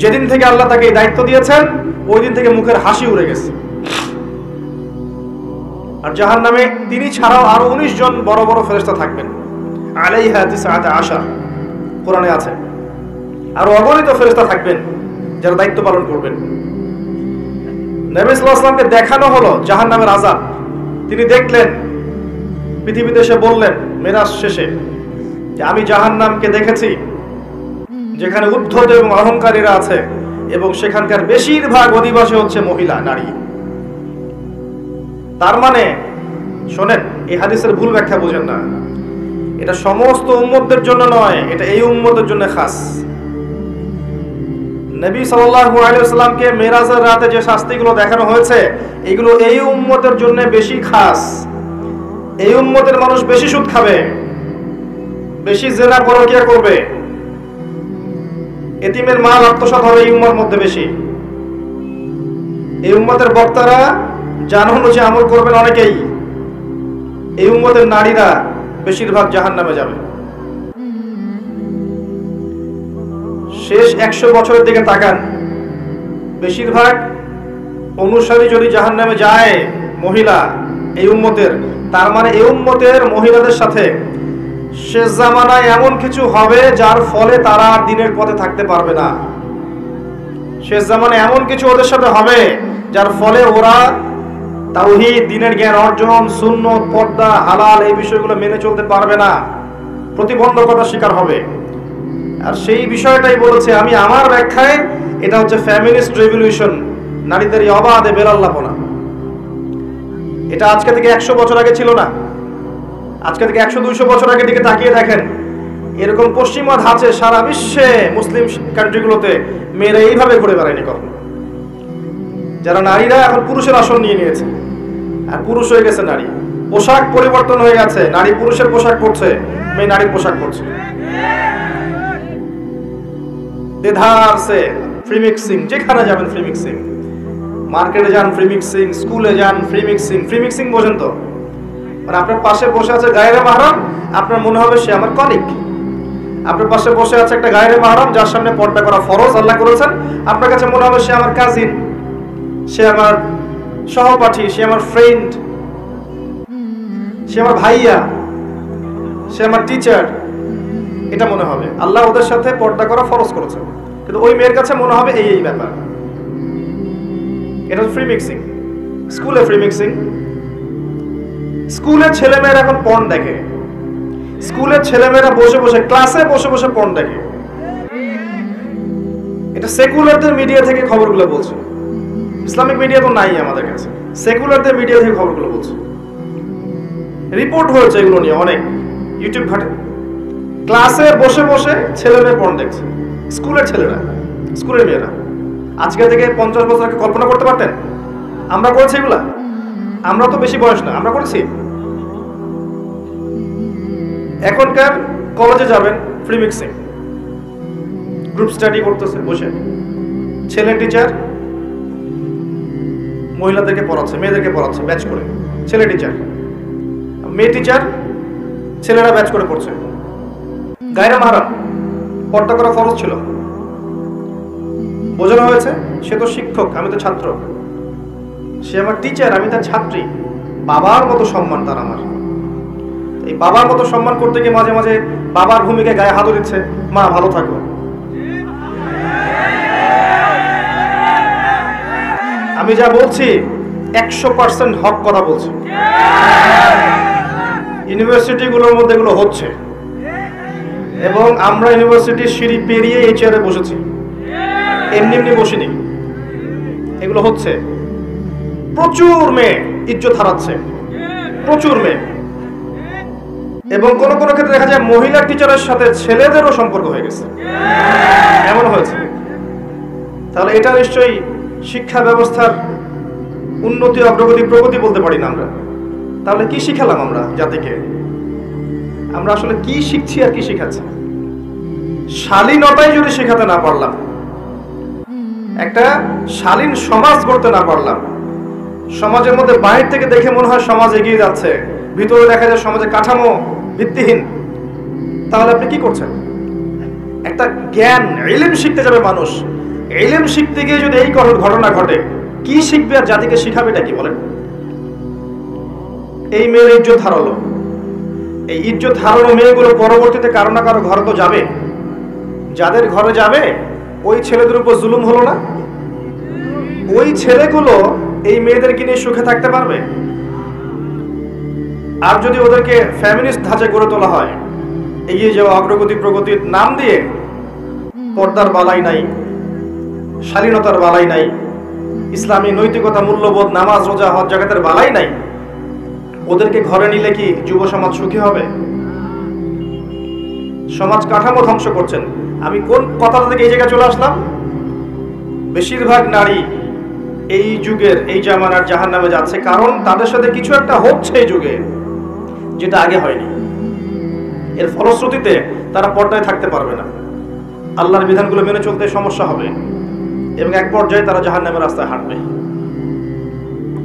যেদিন থেকে আল্লাহ তাকে এই দায়িত্ব দিয়েছেন ওই দিন থেকে মুখের হাসি উড়ে গেছে। আর জাহান্নামে তিনি ছাড়াও আরো 19 জন বড় বড় ফেরেশতা থাকবেন। আলাইহা তিসআতা আশার কোরআনে আছে। আর অগণিত ফেরেশতা থাকবেন যারা দায়িত্ব পালন করবেন। নবী সাল্লাল্লাহু আলাইহি ওয়াসাল্লামকে দেখানো হলো জাহান্নামের আযাব, তিনি দেখলেন, পৃথিবীতে এসে বললেন মেরাজ শেষে যে আমি জাহান্নামকে দেখেছি যেখানে উদ্ধত এবং অহংকারীরা আছে এবং সেখানকার বেশিরভাগ অধিবাসী হচ্ছে মহিলা, নারী। তার মানে শোনেন, এই হাদিসের ভুল ব্যাখ্যা বুঝেন না, এটা সমস্ত উম্মতদের জন্য নয়, এটা এই উম্মতের জন্য খাস। নবী সাল্লাল্লাহু আলাইহি ওয়াসাল্লামকে মেরাজের রাতে যে শাস্তিগুলো দেখানো হয়েছে এগুলো এই উম্মতের জন্য বেশি খাস। এই উম্মতের মানুষ বেশি সুদ খাবে, বেশি জেনা পরকিয়া করবে, এতিমের মাল আত্মসাৎ হবে এই উম্মতের মধ্যে বেশি। এই উম্মতের বক্তারা জানানো যে আমল করবেন অনেকেই, এই উম্মতের নারীরা বেশিরভাগ জাহান্নামে যাবে। শেষ 100 বছরের দিকে তাকান, বেশিরভাগ অনুসারী যদি জাহান্নামে যায় মহিলা এই উম্মতের, তার মানে এই উম্মতের মহিলাদের সাথে শেষ জামানায় এমন কিছু হবে যার ফলে তারা দিনের পথে থাকতে পারবে না। শেষ জামানায় এমন কিছু ওদের সাথে হবে যার ফলে ওরা তাওহীদ, দ্বীনের জ্ঞান অর্জন, সুন্নত, পর্দা, হালাল এই বিষয়গুলো মেনে চলতে পারবে না, প্রতিবন্ধকতার শিকার হবে। আর সেই বিষয়টাই বলেছে আমি আমার ব্যাখ্যায়, এটা হচ্ছে ফ্যামিনিস্ট রেভলিউশন, নারীদের এই অবাধে বেলাল্লাপনা। এটা আজকে থেকে 100 বছর আগে ছিল না, আজকে থেকে 100-200 বছর আগে দিকে তাকিয়ে দেখেন, এরকম পশ্চিমা ধাঁচে সারা বিশ্বে মুসলিম কান্ট্রিগুলোতে মেয়েরা এইভাবে ঘুরে বেড়ায়নি কখনো। যারা নারীরা এখন পুরুষের আসন নিয়ে নিয়েছে আর পুরুষ হয়ে গেছে নারী, পোশাক পরিবর্তন হয়ে গেছে, নারী পুরুষের পোশাক পরছে, মেয়ে নারীর পোশাক পরছে। দেধার সে ফ্রি মিক্সিং, যেখানে যাবেন ফ্রি মিক্সিং, মার্কেটে যান ফ্রি মিক্সিং, স্কুলে যান ফ্রি মিক্সিং। ফ্রি মিক্সিং বোঝেন তো? মানে আপনার পাশে বসে আছে গায়রে মাহরাম, আপনার মনে হবে সে আমার কলিগ। আপনার পাশে বসে আছে একটা গায়রে মাহরাম যার সামনে পর্দা করা ফরজ আল্লাহ করেছেন, আপনার কাছে মনে হবে সে আমার কাজিন, সে আমার সহপাঠী, সে আমার ফ্রেন্ড, সে আমার ভাইয়া, সে আমার টিচার, এটা মনে হবে। আল্লাহ ওদের সাথে পর্দা করা ফরজ করেছেন, কিন্তু ওই মেয়ের কাছে মনে হবে এই ব্যাপার। এটা ফ্রি মিক্সিং। স্কুলে ফ্রি মিক্সিং, স্কুলে ছেলেমেয়েরা এখন পর্ন দেখে, স্কুলের ছেলেমেয়েরা বসে বসে ক্লাসে বসে বসে পর্ন দেখে। এটা সেকুলারদের মিডিয়া থেকে খবরগুলো বলছে, ইসলামিক মিডিয়া তো নাই আমাদের কাছে, সেকুলারদের মিডিয়া থেকে খবরগুলো বলছে। রিপোর্ট হয়েছে এগুলো নিয়ে অনেক, ইউটিউব ঘাটে। ক্লাসে বসে বসে ছেলে মেয়ে পর্ন দেখছে, স্কুলের ছেলেরা, স্কুলের মেয়েরা। আজকে থেকে 50 বছর আগে কল্পনা করতে পারতেন? আমরা করেছি এগুলা? আমরা তো বেশি বয়স না, আমরা করেছি। এখনকার কলেজে যাবেন ফ্রি মিক্সিং, গ্রুপ স্টাডি করতেছে বসে, ছেলে টিচার মহিলাদেরকে পড়াচ্ছে, মেয়েদেরকে পড়াচ্ছে ব্যাচ করে, ছেলে টিচার, মেয়ে টিচার, ছেলেরা ব্যাচ করে পড়ছে। গায়রে মাহরাম, পর্দা করা ফরজ ছিল। বোঝানো হয়েছে সে তো শিক্ষক, আমি তো ছাত্র, সে আমার টিচার, আমি তার ছাত্রী, বাবার মতো সম্মান তার আমার। এই বাবার মতো সম্মান করতে গিয়ে মাঝে মাঝে বাবার ভূমিকায় গায়ে হাত দিচ্ছে, মা ভালো থাকো। আমি যা বলছি 100% হক কথা বলছি। ইউনিভার্সিটিগুলোর মধ্যে এগুলো হচ্ছে এবং আমরা ইউনিভার্সিটির সিঁড়ি পেরিয়ে এই চেয়ারে বসেছি, এমনি এমনি বসিনি, এগুলো হচ্ছে। প্রচুর মেয়ে ইজ্জত হারাচ্ছে, প্রচুর মেয়ে। এবং কোন কোন ক্ষেত্রে দেখা যায় মহিলা টিচারের সাথে ছেলেদেরও সম্পর্ক হয়ে গেছে, এমন হয়েছে। তাহলে এটা নিশ্চয়ই শিক্ষা ব্যবস্থার উন্নতি, অগ্রগতি, প্রগতি বলতে পারি না আমরা। তাহলে কি শিখালাম আমরা জাতিকে? আমরা আসলে কি শিখছি আর কি শিখাচ্ছি? শালীনতাই যদি শেখাতে না পারলাম, একটা শালীন সমাজ গড়তে না পারলাম, সমাজের মধ্যে বাইরে থেকে দেখে মনে হয় সমাজ এগিয়ে যাচ্ছে, ভিতরে দেখা যায় সমাজের কাঠামো ভিত্তিহীন, তাহলে আপনি কি করছেন? একটা জ্ঞান, ইলম শিখতে যাবে মানুষ, ইলম শিখতে গিয়ে যদি এই ঘটনা ঘটে, কি শিখবে আর জাতিকে শিখাবে এটা কি বলেন? এই মেয়ের ইজ্জত হারালো। এই ইজ্জত হারানো মেয়েগুলো পরবর্তীতে কারো না কারো ঘরে তো যাবে। যাদের ঘরে যাবে ওই ছেলেদের উপর জুলুম হলো না? ওই ছেলেগুলো এই মেয়েদেরকে নিয়ে সুখে থাকতে পারবে? আর যদি ওদেরকে ফ্যামিলিস্ট ধাঁচে গড়ে তোলা হয়, এগিয়ে যাওয়া, অগ্রগতি, প্রগতির নাম দিয়ে পর্দার বালাই নাই, শালীনতার বালাই নাই, ইসলামী নৈতিকতা, মূল্যবোধ, নামাজ, রোজা, হজ জাকাতের বালাই নাই, ওদেরকে ঘরে নিলে কি যুব সমাজ সুখী হবে? সমাজ কাঠামো ধ্বংস করছেন। আমি কোন কথাটা থেকে এই জায়গায় চলে আসলাম? বেশিরভাগ নারী এই যুগের, এই জামানার জাহান্নামে যাচ্ছে, কারণ তাদের সাথে কিছু একটা হচ্ছে এই যুগে যেটা আগে হয়নি। এর ফলশ্রুতিতে তারা পর্দায় থাকতে পারবে না, আল্লাহর বিধানগুলো মেনে চলতে সমস্যা হবে, এবং এক পর্যায়ে তারা জাহান্নামের রাস্তায় হাঁটবে।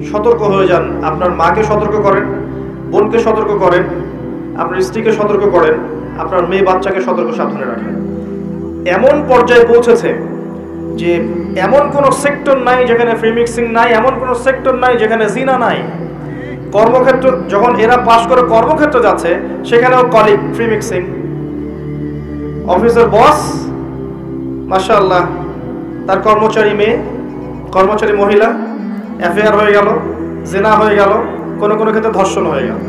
সতর্ক হয়ে যান। আপনার মাকে সতর্ক করেন, বোনকে সতর্ক করেন, আপনার স্ত্রীকে সতর্ক করেন, আপনার মেয়ে বাচ্চাকে সতর্ক সাবধানে রাখেন। এমন পর্যায়ে পৌঁছেছে যে এমন কোনো সেক্টর নাই যেখানে ফ্রি মিক্সিং নাই, এমন কোনো সেক্টর নাই যেখানে জিনা নাই। কর্মক্ষেত্র, যখন এরা পাশ করে কর্মক্ষেত্রে যাচ্ছে, সেখানেও কলিগ ফ্রি মিক্সিং। অফিসের বস মাশাআল্লাহ, তার কর্মচারী মেয়ে, কর্মচারী মহিলা, অ্যাফেয়ার হয়ে গেল, জিনা হয়ে গেল, কোনো কোনো ক্ষেত্রে ধর্ষণ হয়ে গেল।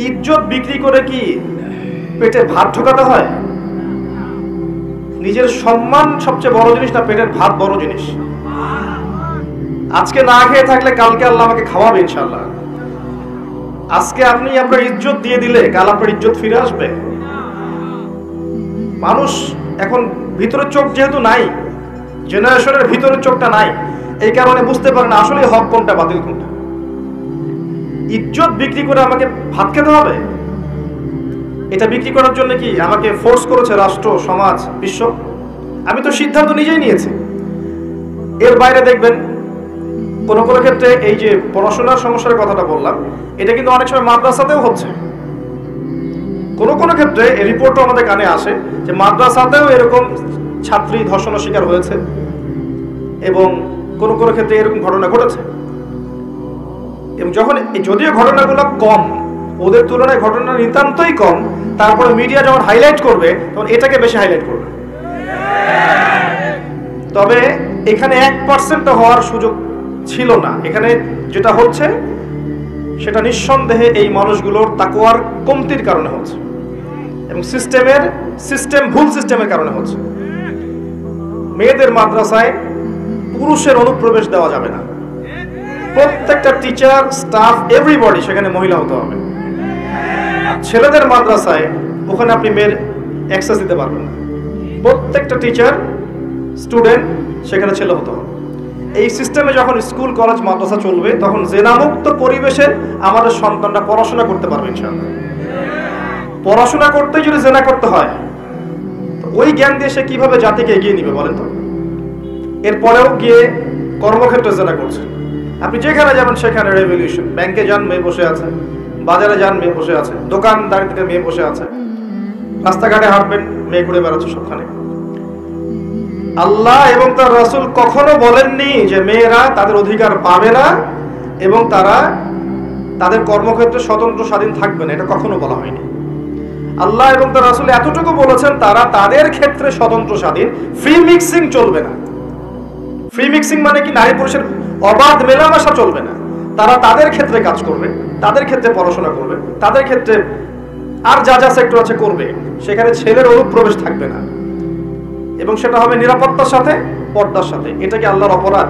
ইজ্জত বিক্রি করে কি পেটে ভাত ঢোকাতে হয়? নিজের সম্মান সবচেয়ে বড় জিনিস না পেটের ভাত বড় জিনিস? আজকে না খেয়ে থাকলে কালকে আল্লাহ আমাকে খাওয়াবে ইনশাআল্লাহ। আজকে আপনি আপনার ইজ্জত দিয়ে দিলে কাল আপনার ইজ্জত ফিরে আসবে। মানুষ এখন ভিতরের চোখ যেহেতু নাই, জেনারেশনের ভিতরের চোখটা নাই, এই কারণে বুঝতে পারে না আসলে হক কোনটা, বাতিল কোনটা। ইজ্জত বিক্রি করে আমাকে ভাত খেতে হবে? এটা বিক্রি করার জন্য কি আমাকে ফোর্স করেছে রাষ্ট্র, সমাজ, বিশ্ব? আমি তো সিদ্ধান্ত নিজেই নিয়েছি। এর বাইরে দেখবেন কোনো কোনো ক্ষেত্রে এই যে পড়াশোনার সমস্যার কথাটা বললাম, এটা কিন্তু অনেক সময় মাদ্রাসাতেও হচ্ছে। কোনো কোনো ক্ষেত্রে এই রিপোর্টও আমাদের কানে আসে যে মাদ্রাসাতেও এরকম ছাত্রী ধর্ষণের শিকার হয়েছে, এবং কোনো কোনো ক্ষেত্রে এরকম ঘটনা ঘটেছে। এবং যখন যদিও ঘটনাগুলো কম, ওদের তুলনায় ঘটনা নিতান্তই কম, তারপরে মিডিয়া যখন হাইলাইট করবে তখন এটাকে বেশি হাইলাইট করবে। তবে এখানে 1% হওয়ার সুযোগ ছিল না। এখানে যেটা হচ্ছে সেটা নিঃসন্দেহে এই মানুষগুলোর তাকওয়ার কমতির কারণে হচ্ছে, এবং ভুল সিস্টেমের কারণে হচ্ছে। মেয়েদের মাদ্রাসায় পুরুষের অনুপ্রবেশ দেওয়া যাবে না। প্রত্যেকটা টিচার, স্টাফ, এভরিবডি সেখানে মহিলা হতে হবে। ছেলেদের মাদ্রাসায় ওখানে আপনি মেয়ের অ্যাক্সেস দিতে পারবেন না। প্রত্যেকটা টিচার, স্টুডেন্ট সেখানে ছেলে হতে হবে। এই সিস্টেমে যখন স্কুল, কলেজ, মাদ্রাসা চলবে, তখন জেনামুক্ত পরিবেশে আমাদের সন্তানরা পড়াশোনা করতে পারবে ইনশাআল্লাহ। পড়াশোনা করতে যদি জেনা করতে হয়, তো ওই জ্ঞান দিয়ে সে কিভাবে জাতিকে এগিয়ে নিবে বলেন তো? এরপরেও গিয়ে কর্মক্ষেত্রে জেনা করছে। আপনি যেখানে যাবেন সেখানে রেভলিউশন। ব্যাংকে যান, মেয়ে বসে আছে, বাজারে যান, মেয়ে বসে আছে, দোকানদারিতে মেয়ে বসে আছে, রাস্তাঘাটে হাঁটবেন, মেয়ে ঘুরে বেড়াচ্ছে সবখানে। আল্লাহ এবং তার রাসূল কখনো বলেননি যে মেয়েরা তাদের অধিকার পাবে না এবং তারা তাদের কর্মক্ষেত্রে স্বতন্ত্র স্বাধীন থাকবে না, এটা কখনো বলা হয়নি। আল্লাহ এবং তার রাসূল এতটুকু বলেছেন তারা তাদের ক্ষেত্রে স্বতন্ত্র স্বাধীন, ফ্রি মিক্সিং চলবে না। ফ্রি মিক্সিং মানে কি? নারী পুরুষের অবাধ মেলামেশা চলবে না। তারা তাদের ক্ষেত্রে কাজ করবে, তাদের ক্ষেত্রে পড়াশোনা করবে, তাদের ক্ষেত্রে আর যা যা সেক্টর আছে করবে, সেখানে ছেলের অনুপ্রবেশ থাকবে না, এবং সেটা হবে নিরাপত্তার সাথে, পর্দার সাথে। এটা কি আল্লাহর অপরাধ?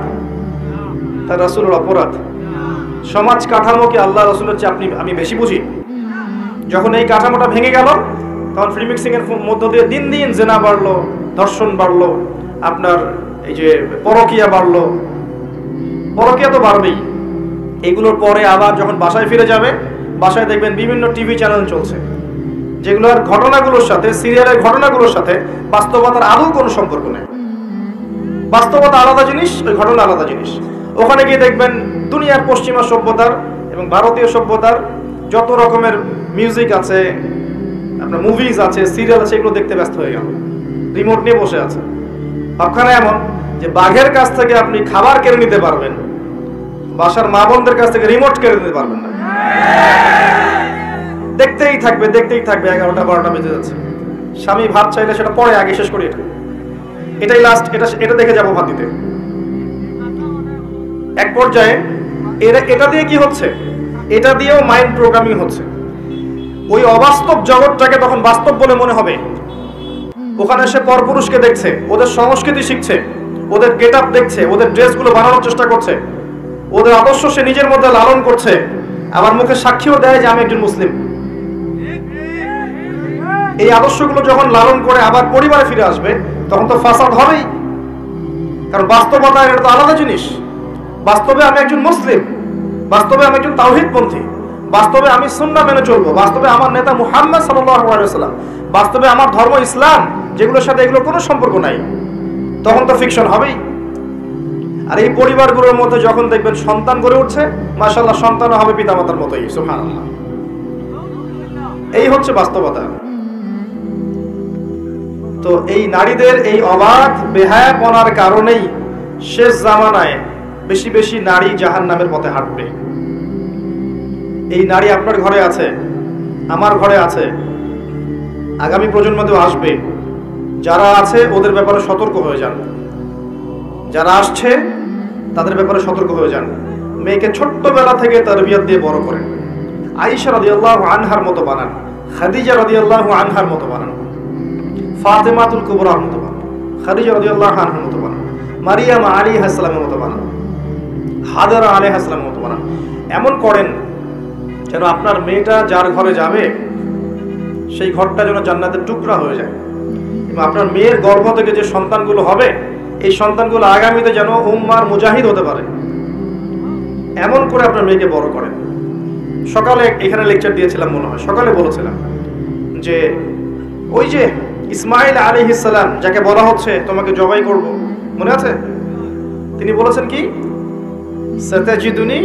তার রাসূলের অপরাধ? সমাজ কাঠামো কি আল্লাহ রাসূলের চেয়ে আমি বেশি বুঝি? যখন এই কাঠামোটা ভেঙে গেল, তখন ফ্রি মিক্সিং এর মধ্য দিয়ে দিন দিন জেনা বাড়লো, ধর্ষণ বাড়লো, আপনার এই যে পরকীয়া বাড়লো। পরকীয়া তো বাড়বেই। এগুলোর পরে আবার যখন বাসায় ফিরে যাবে, বাসায় দেখবেন বিভিন্ন টিভি চ্যানেল চলছে, যেগুলোর ঘটনাগুলোর সাথে, সিরিয়ালের ঘটনাগুলোর সাথে বাস্তবতার আদৌ কোনো সম্পর্ক নেই। বাস্তবতা আলাদা জিনিস, ওই ঘটনা আলাদা জিনিস। ওখানে গিয়ে দেখবেন দুনিয়ার পশ্চিমা সভ্যতার এবং ভারতীয় সভ্যতার যত রকমের মিউজিক আছে, আপনার মুভিজ আছে, সিরিয়াল আছে, এগুলো দেখতে ব্যস্ত হয়ে গেল, রিমোট নিয়ে বসে আছে। সবখানে এমন যে বাঘের কাছ থেকে আপনি খাবার কেড়ে নিতে পারবেন, বাসার মা বোনদের কাছ থেকে রিমোট কেড়ে নিতে পারবেন না। দেখতেই থাকবে 11টা 12টা বেজে যাচ্ছে। স্বামী ভাত চাইলে সেটা পরে, আগে শেষ করি এটাই লাস্ট, এটা দেখে যাবো ভাত দিতে। এক পর্যায়ে এটা দিয়ে কি হচ্ছে, এটা দিয়েও মাইন্ড প্রোগ্রামিং হচ্ছে। ওই অবাস্তব জগৎটাকে তখন বাস্তব বলে মনে হবে। ওখানে সে পরপুরুষকে দেখছে, ওদের সংস্কৃতি শিখছে, ওদের গেট আপ দেখছে, ওদের ড্রেসগুলো বানানোর চেষ্টা করছে, ওদের আদর্শ সে নিজের মধ্যে লালন করছে, আবার মুখে সাক্ষীও দেয় যে আমি একজন মুসলিম। এই আদর্শগুলো যখন লালন করে আবার পরিবারে ফিরে আসবে, তখন তো ফাসাদ হবেই। কারণ বাস্তবতা এটা তো আলাদা জিনিস। বাস্তবে আমি একজন মুসলিম, বাস্তবে আমি একজন তাওহীদপন্থী, বাস্তবে আমি সুন্নাহ মেনে চলবো, বাস্তবে আমার নেতা মুহাম্মদ সাল্লাল্লাহু আলাইহি ওয়াসাল্লাম, বাস্তবে আমার ধর্ম ইসলাম, যেগুলোর সাথে এগুলো কোনো সম্পর্ক নাই, তখন তো ফিকশন হবেই। আর এই পরিবারগুলোর মধ্যে যখন দেখবেন সন্তান গড়ে উঠছে, মাশাআল্লাহ সন্তানও হবে পিতামাতার মতোই, সুবহানাল্লাহ। এই হচ্ছে বাস্তবতা। তো এই নারীদের এই অবাধ বেহায়াপনার কারণেই শেষ জামানায় বেশি বেশি নারী জাহান্নামের পথে হাঁটবে। এই নারী আপনার ঘরে আছে, আমার ঘরে আছে, আগামী প্রজন্মতেও আসবে। যারা আছে ওদের ব্যাপারে সতর্ক হয়ে যান, যারা আসছে তাদের ব্যাপারে সতর্ক হয়ে যান। মেয়েকে ছোট্টবেলা থেকে তারবিয়ত দিয়ে বড় করেন। আয়েশা রাদিয়াল্লাহু আনহার মতো বানান, খাদিজা রাদিয়াল্লাহু আনহার মতো বানান, ফাতেমাতুল কুবরার মতো বানান, খাদিজা রাদিয়াল্লাহু আনহার মতো বানান, মারিয়াম আলাইহিস সালামের মতো বানান, হাজারা আলাইহিস সালামের মতো বানান। এমন করেন যেন আপনার মেয়েটা যার ঘরে যাবে সেই ঘরটা যেন জান্নাতের টুকরা হয়ে যায়, এবং আপনার মেয়ের গর্ভ থেকে যে সন্তানগুলো হবে এই সন্তানগুলো আগামীতে যেন উম্মার মুজাহিদ হতে পারে, এমন করে আপনার মেয়েকে বড় করেন। সকালে এখানে লেকচার দিয়েছিলাম, মনে হয় সকালে বলেছিলাম যে ওই যে ইসমাইল আলাইহিস সালাম যাকে বলা হচ্ছে তোমাকে জবাই করব, মনে আছে? তিনি বলেছেন কি, সাতাজিদুনি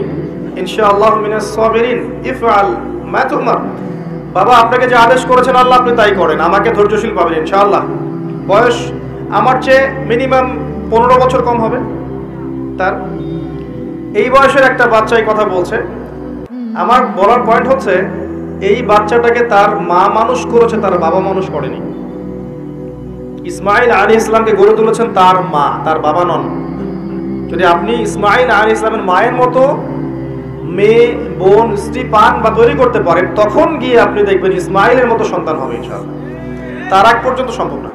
ইনশাআল্লাহু মিনাস সাবিরিন ইফআল মা তুমার। বাবা আপনাকে যে আদেশ করেছেন আল্লাহ আপনি তাই করেন, আমাকে ধৈর্যশীল পাবেন ইনশাআল্লাহ। বয়স আমার চেয়ে মিনিমাম 15 বছর কম হবে তার। এই বয়সের একটা বাচ্চাই কথা বলছে। আমার বলার পয়েন্ট হচ্ছে এই বাচ্চাটাকে তার মা মানুষ করেছে, তার বাবা মানুষ করেনি। ইসমাইল আলাইহিস সালামকে গড়ে তুলেছেন তার মা, তার বাবা নন। যদি আপনি ইসমাইল আলাইহিস সালামের মায়ের মতো মেয়ে, বোন, স্ত্রী পান বা তৈরি করতে পারেন, তখন গিয়ে আপনি দেখবেন ইসমাইলের মতো সন্তান হবে ইনশাআল্লাহ। তার আগ পর্যন্ত সম্ভব না।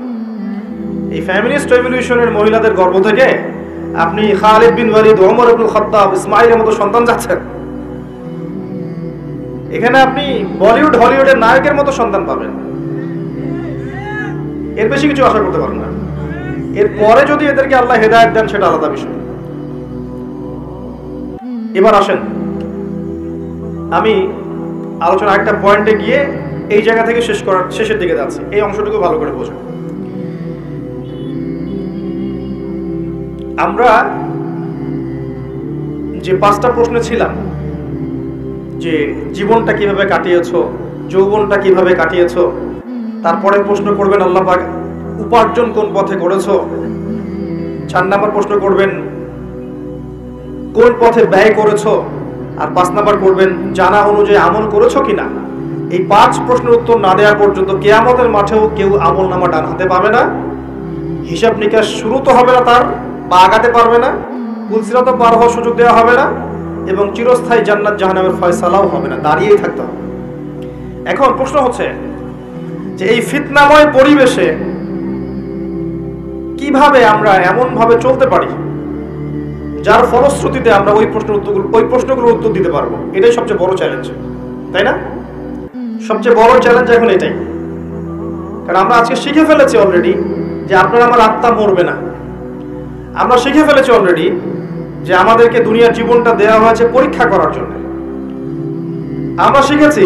এই ফ্যামিলিস্ট রেভলিউশনের মহিলাদের গর্ভ থেকে আপনি খালিদ বিন ওয়ালিদ, ওমর ইবনুল খাত্তাব, ইসমাইলের মতো সন্তান যাচ্ছেন। এখানে আপনি বলিউড হলিউডের নায়কের মতো সন্তান পাবেন, এর বেশি কিছু আশা করতে পারেন না। এর পরে যদি এদেরকে আল্লাহ হেদায়েত দেন সেটা আলাদা বিষয়। এবার আসেন আমি আলোচনা একটা পয়েন্টে গিয়ে এই জায়গা থেকে শেষের দিকে যাচ্ছি, এই অংশটুকু ভালো করে বোঝেন। আমরা যে 5টা প্রশ্নে ছিলাম যে জীবনটা কিভাবে কাটিয়েছো, যৌবনটা কিভাবে কাটিয়েছো, তারপরে প্রশ্ন করবেন আল্লাহ পাক উপার্জন কোন পথে করেছো, 4 নাম্বার প্রশ্ন করবেন কোন পথে ব্যয় করেছো, আর 5 নাম্বার করবেন জানা অনুযায়ী আমল করেছো কিনা। এই 5 প্রশ্নের উত্তর না দেওয়া পর্যন্ত কিয়ামতের মাঠেও কেউ আমল নামা ডান হাতে পাবে না, হিসাব নিকাশ শুরু তো হবে না তার, বা আগাতে পারবে না, পুলসিরাতও পার হওয়ার সুযোগ দেওয়া হবে না, এবং চিরস্থায়ী জান্নাত জাহান্নামের ফয়সালাও হবে না, দাঁড়িয়েই থাকতে হবে। এখন প্রশ্ন হচ্ছে যে এই ফিতনাময় পরিবেশে কিভাবে আমরা এমন ভাবে চলতে পারি যার ফলশ্রুতিতে আমরা ওই প্রশ্নগুলোর উত্তর দিতে পারবো। এটাই সবচেয়ে বড় চ্যালেঞ্জ, তাই না? সবচেয়ে বড় চ্যালেঞ্জ এখন এটাই। কারণ আমরা আজকে শিখে ফেলেছি অলরেডি যে আপনার আমার আত্মা মরবে না। আমরা শিখে ফেলেছি অলরেডি যে আমাদেরকে দুনিয়ার জীবনটা দেওয়া হয়েছে পরীক্ষা করার জন্য। আমরা শিখেছি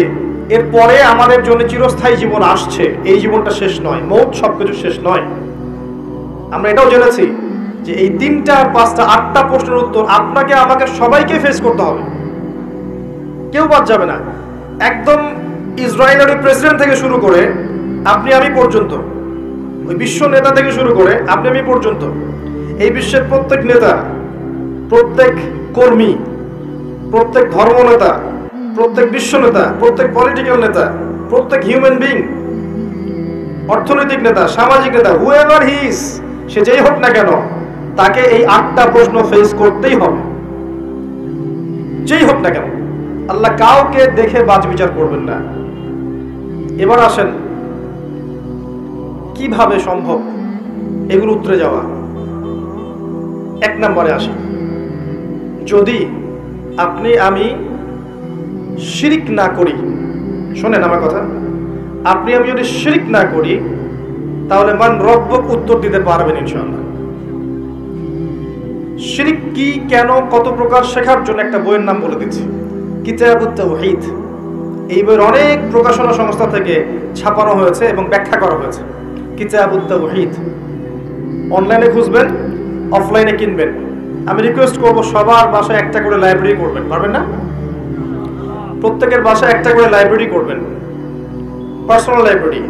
এরপরে আমাদের জন্য চিরস্থায়ী জীবন আসছে, এই জীবনটা শেষ নয়, মৌত সবকিছু শেষ নয়। আমরা এটাও জেনেছি যে এই 3টা, 5টা, 8টা প্রশ্নের উত্তর আপনাকে আমাকে সবাইকে ফেস করতে হবে, কেউ বাদ যাবে না। একদম ইসরায়েলের প্রেসিডেন্ট থেকে শুরু করে আপনি আমি পর্যন্ত, ওই বিশ্ব নেতা থেকে শুরু করে আপনি আমি পর্যন্ত, এই বিশ্বের প্রত্যেক নেতা, প্রত্যেক কর্মী, প্রত্যেক ধর্ম নেতা, প্রত্যেক বিশ্ব নেতা, প্রত্যেক পলিটিক্যাল নেতা, প্রত্যেক হিউম্যান বিং, অর্থনৈতিক নেতা, সামাজিক নেতা, হুএভার হি ইজ, সে যেই হোক না কেন, তাকে এই 8টা প্রশ্ন ফেস করতেই হবে, যেই হোক না কেন। আল্লাহ কাউকে দেখে বাজ বিচার করবেন না। এবার আসেন কিভাবে সম্ভব এগুলো উতরে যাওয়া। 1 নম্বরে আসি, যদি আপনি আমি শিরিক না করি, শোনেন আমার কথা, আপনি আমি যদি শিরিক না করি তাহলে মান রব্বক উত্তর দিতে পারবেন ইনশাআল্লাহ। শিরিক কি, কেন, কত প্রকার শেখার জন্য একটা বইয়ের নাম বলে দিচ্ছি, কিতাবুত তাওহীদ। এই বইয়ের অনেক প্রকাশনা সংস্থা থেকে ছাপানো হয়েছে এবং ব্যাখ্যা করা হয়েছে। কিতাবুত তাওহীদ অনলাইনে খুঁজবেন, অফলাইনে কিনবেন। আমি রিকোয়েস্ট করব সবার বাসায় একটা করে লাইব্রেরি করবেন, পারবেন না? প্রত্যেকের বাসায় একটা করে লাইব্রেরি করবেন, পার্সোনাল লাইব্রেরি।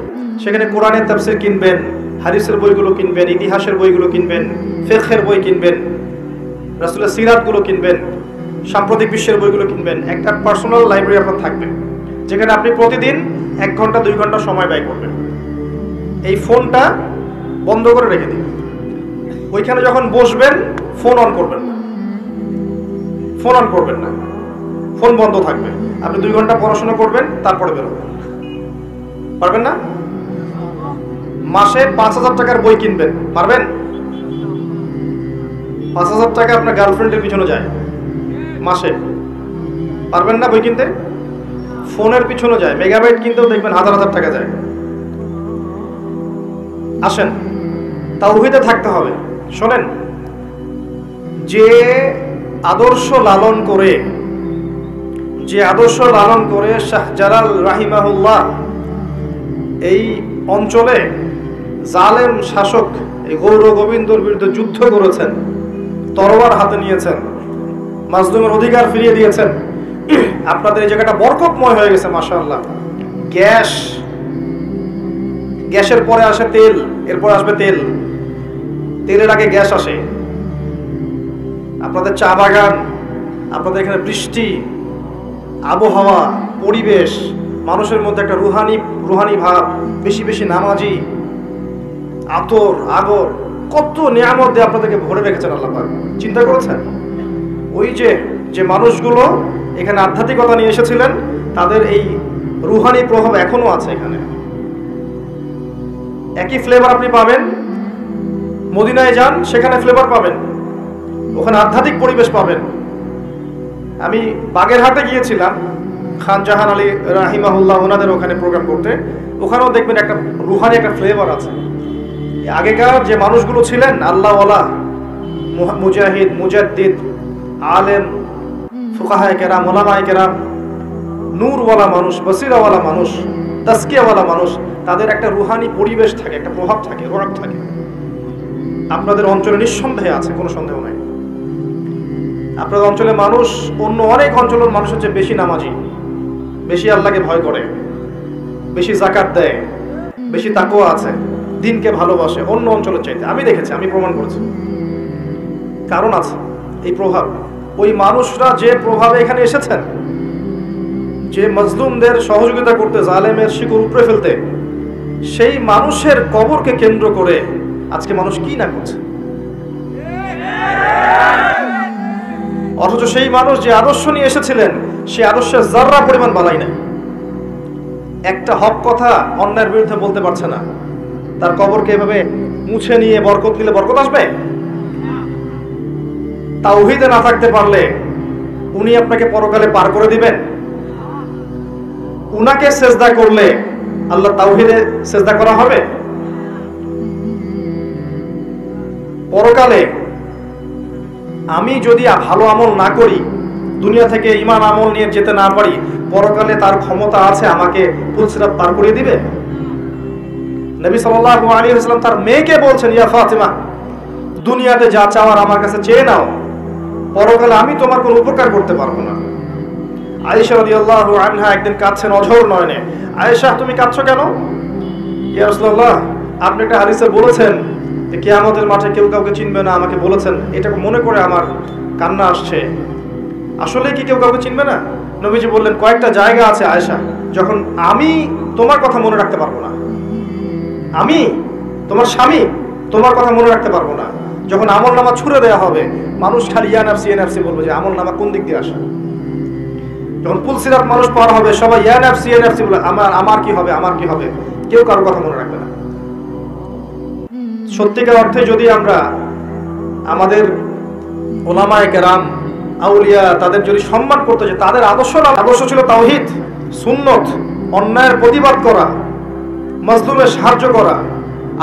সেখানে কোরআনের তাফসীর কিনবেন, হাদিসের বইগুলো কিনবেন, ইতিহাসের বইগুলো কিনবেন, ফিকহের বই কিনবেন, রাসূলের সিরাতগুলো কিনবেন, সাম্প্রতিক বিশ্বের বইগুলো কিনবেন। একটা পার্সোনাল লাইব্রেরি আপনার থাকবে, যেখানে আপনি প্রতিদিন 1 ঘন্টা 2 ঘন্টা সময় ব্যয় করবেন। এই ফোনটা বন্ধ করে রেখে দিন। ওইখানে যখন বসবেন ফোন অন করবেন না, ফোন অন করবেন না, ফোন বন্ধ থাকবে। আপনি 2 ঘন্টা পড়াশোনা করবেন, তারপরে বেরোবেন। পারবেন না? মাসে 5000 টাকার বই কিনবেন, পারবেন? 5000 টাকা আপনার গার্লফ্রেন্ডের পিছনে যায় মাসে, পারবেন না বই কিনতে? ফোনের পিছনে যায়, মেগাবাইট কিনতেও দেখবেন 1000 টাকা যায়। আসেন, তাওহীদে থাকতে হবে। শোনেন, যে আদর্শ লালন করে শাহজালাল রাহিমাহুল্লাহ এই অঞ্চলে জালেম শাসক এই গৌর গোবিন্দর বিরুদ্ধে যুদ্ধ করেছেন, তরোয়ার হাতে নিয়েছেন, মাজলুমের অধিকার ফিরিয়ে দিয়েছেন। আপনাদের এই জায়গাটা বরকতময় হয়ে গেছে মাশাআল্লাহ। গ্যাসের পরে আসে তেল, এরপর আসবে তেল, তেলের আগে গ্যাস আসে। আপনাদের চা বাগান, আপনাদের এখানে বৃষ্টি, আবহাওয়া, পরিবেশ, মানুষের মধ্যে একটা রুহানি ভাব, বেশি বেশি নামাজি, আতর আগর, কত নিয়ামত দিয়ে আপনাদেরকে ভরে রেখেছেন আল্লাহ পাক। চিন্তা করেছেন? ওই যে মানুষগুলো এখানে আধ্যাত্মিকতা নিয়ে এসেছিলেন, তাদের এই রুহানি প্রভাব এখনো আছে এখানে। একই ফ্লেভার আপনি পাবেন, মদিনায় যান সেখানে ফ্লেভার পাবেন, ওখানে আধ্যাত্মিক পরিবেশ পাবেন। আমি বাগেরহাটে গিয়েছিলাম খান জাহান আলী রাহিমাহুল্লাহ ওনাদের ওখানে প্রোগ্রাম করতে, ওখানেও দেখবেন একটা রুহানি একটা ফ্লেভার আছে। আগেকার যে মানুষগুলো ছিলেন আল্লাহওয়ালা, মুজাহিদ, মুজাদ্দিদ, আলেম, ফুকাহায়ে কেরাম, উলামায়ে কেরাম, নূরওয়ালা মানুষ, বসিরাওয়ালা মানুষ, তাজকিয়াওয়ালা মানুষ, তাদের একটা রুহানি পরিবেশ থাকে, একটা প্রভাব থাকে, রোগ থাকে। আপনাদের অঞ্চলে নিঃসন্দেহে আছে, কোনো সন্দেহ নাই। আপনাদের অঞ্চলে মানুষ অন্য অনেক অঞ্চলের মানুষের চেয়ে বেশি নামাজি, বেশি আল্লাহকে ভয় করে, বেশি যাকাত দেয়, বেশি তাকওয়া আছে, দিনকে ভালোবাসে অন্য অঞ্চলের চাইতে। আমি দেখেছি, আমি প্রমাণ করেছি। কারণ আছে এই প্রভাব। ওই মানুষরা যে প্রভাবে এখানে এসেছেন, যে মজলুমদের সহযোগিতা করতে, জালেমের শিকড় উপড়ে ফেলতে, সেই মানুষের কবরকে কেন্দ্র করে আজকে মানুষ কি না করছে। অথচ সেই মানুষ যে আদর্শ নিয়ে এসেছিলেন, সেই আদর্শের যাররা পরিমাণ বালাই নাই। একটা হক কথা অন্যায়ের বিরুদ্ধে বলতে পারছে না, তার কবরকে এভাবে মুছে নিয়ে বরকত নিলে বরকত আসবে? তাওহীদে না থাকতে পারলে উনি আপনাকে পরকালে পার করে দিবেন? উনাকে সেজদা করলে আল্লাহ তাওহীদে সেজদা করা হবে? পরকালে আমি যদি ভালো আমল না করি, দুনিয়া থেকে ঈমান আমল নিয়ে যেতে না পারি, পরকালে তার ক্ষমতা আছে আমাকে পুলসিরাত পার করে দিবে? নবী সাল্লাল্লাহু আলাইহি ওয়াসাল্লাম তার মেয়েকে বলছেন, ইয়া ফাতিমা, দুনিয়াতে যা চাওয়ার আমার কাছে চেয়ে নাও, পরকালে আমি তোমার কোনো উপকার করতে পারবো না। আয়েশা রাদিয়াল্লাহু আনহা একদিন কাঁদছেন অঝোর নয়নে। আয়েশা, তুমি কাঁদছো কেন? ইয়া রাসূলুল্লাহ, আপনি একটা হাদিসে বলেছেন যে কিয়ামতের মাঠে কেউ কাউকে চিনবে না, আমাকে বলেছেন, এটা মনে করে আমার কান্না আসছে। আসলে কি কেউ কাউকে চিনবে না? নবীজি বললেন কয়েকটা জায়গা আছে আয়েশা, যখন আমি তোমার কথা মনে রাখতে পারবো না, আমি তোমার স্বামী তোমার কথা মনে রাখতে পারবো না। যখন আমলনামা ছুড়ে দেওয়া হবে, মানুষ খালি ইয়া নাফসি বলবে যে আমলনামা কোন দিক দিয়ে আসে। যখন পুলসিরাত মানুষ পার হবে, সবাই ইয়া নাফসি বলে আমার কি হবে, আমার কি হবে, কেউ কারোর কথা মনে রাখবে না। সত্যিকার অর্থে যদি আমরা আমাদের ওলামায়ে কেরাম, আউলিয়া, তাদের যদি সম্মান করতে, যে তাদের আদর্শ ছিল তাওহীদ, সুন্নত, অন্যায়ের প্রতিবাদ করা, মাজলুমের সাহায্য করা,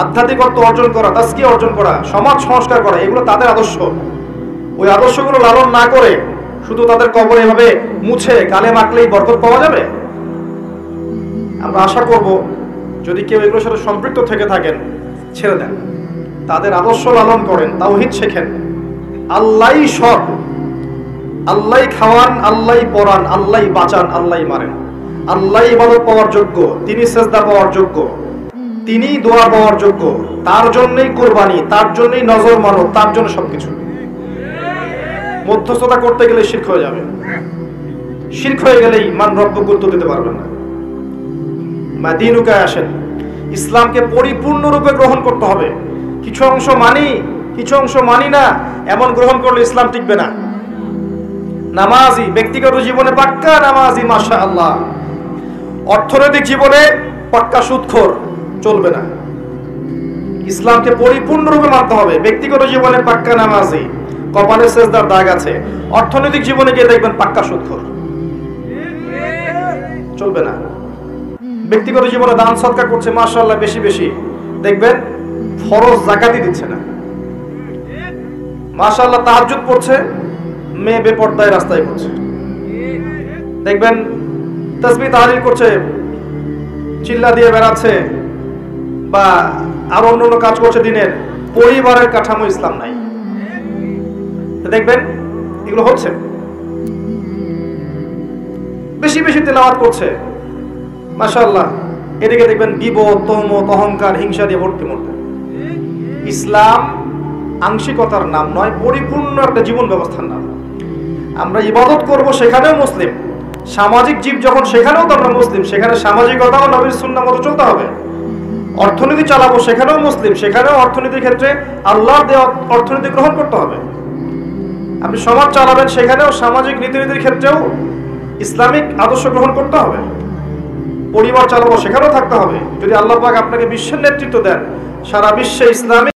আধ্যাত্মিকত্ব অর্জন করা, তাজকিয়া অর্জন করা, সমাজ সংস্কার করা, এগুলো তাদের আদর্শ। ওই আদর্শগুলো লালন না করে শুধু তাদের কবরে এভাবে মুছে গালে মাখলেই বরকত পাওয়া যাবে? আমরা আশা করব যদি কেউ এগুলোর সাথে সম্পৃক্ত থেকে থাকেন, ছেড়ে দেন, তাদের আদর্শ লালন করেন, তাওহীদ শেখেন। আল্লাহই সব, আল্লাহই খাওয়ান, আল্লাহই পরান, আল্লাহই বাঁচান, আল্লাহই মারেন, আল্লাহই ইবাদত পাওয়ার যোগ্য, তিনি সেজদা পাওয়ার যোগ্য, তিনি দোয়া পাওয়ার যোগ্য, তার জন্যই কুরবানি, তার জন্যই নজর মানো, তার জন্য সবকিছু। মধ্যস্থতা করতে গেলে শিরক হয়ে যাবে, শিরক হয়ে গেলেই মান রব্বুক উত্তর দিতে পারবেন না। মাদিনুকায় আসেন, ইসলামকে পরিপূর্ণরূপে গ্রহণ করতে হবে। কিছু অংশ মানি, কিছু অংশ মানি না, এমন গ্রহণ করলে ইসলাম টিকবে না। নামাজি, ব্যক্তিগত জীবনে পাক্কা নামাজি, মাশাআল্লাহ, অর্থনৈতিক জীবনে পাক্কা সুদখোর, চলবে না। ইসলামকে পরিপূর্ণরূপে মানতে হবে। ব্যক্তিগত জীবনে পাক্কা নামাজি, কপালে সেজদার দাগ আছে, অর্থনৈতিক জীবনে গিয়ে দেখবেন পাক্কা সুদখোর, চলবে না। ব্যক্তিগত জীবনে দান সদকা করছে মাশাআল্লাহ বেশি বেশি, দেখবেন ফরজ যাকাতই দিচ্ছে না। মাশাআল্লাহ তাহাজ্জুদ পড়ছে, মেয়ে বেপরদায় রাস্তায় ঘুরছে। দেখবেন তাসবিহ তাহলিল করছে, চিল্লা দিয়ে বেড়াচ্ছে, বা আর অন্য কাজ করছে দিনের, পরিবারের কাঠামো ইসলাম নাই। দেখবেন এগুলো হচ্ছে। বেশি বেশি তেলাওয়াত করছে মাশাআল্লাহ, এদিকে দেখবেন গীবত, তহমত, অহংকার, হিংসা দিয়ে ভর্তি মধ্যে। ইসলাম আংশিকতার নাম নয়, পরিপূর্ণ একটা জীবন ব্যবস্থার নাম। আমরা ইবাদত করব, সেখানেও মুসলিম। সামাজিক জীব যখন, সেখানেও তো আমরা মুসলিম, সেখানে সামাজিকতাও নবীর সুন্নাহ মতো চলতে হবে। অর্থনীতি চালাবো, সেখানেও মুসলিম, সেখানেও অর্থনীতির ক্ষেত্রে আল্লাহর দেওয়া অর্থনীতি গ্রহণ করতে হবে। আপনি সমাজ চালাবেন, সেখানেও সামাজিক নীতিনীতির ক্ষেত্রেও ইসলামিক আদর্শ গ্রহণ করতে হবে। পরিবার চালাবো, সেখানেও থাকতে হবে। যদি আল্লাহ পাক আপনাকে বিশ্বের নেতৃত্ব দেন, সারা বিশ্বে ইসলামিক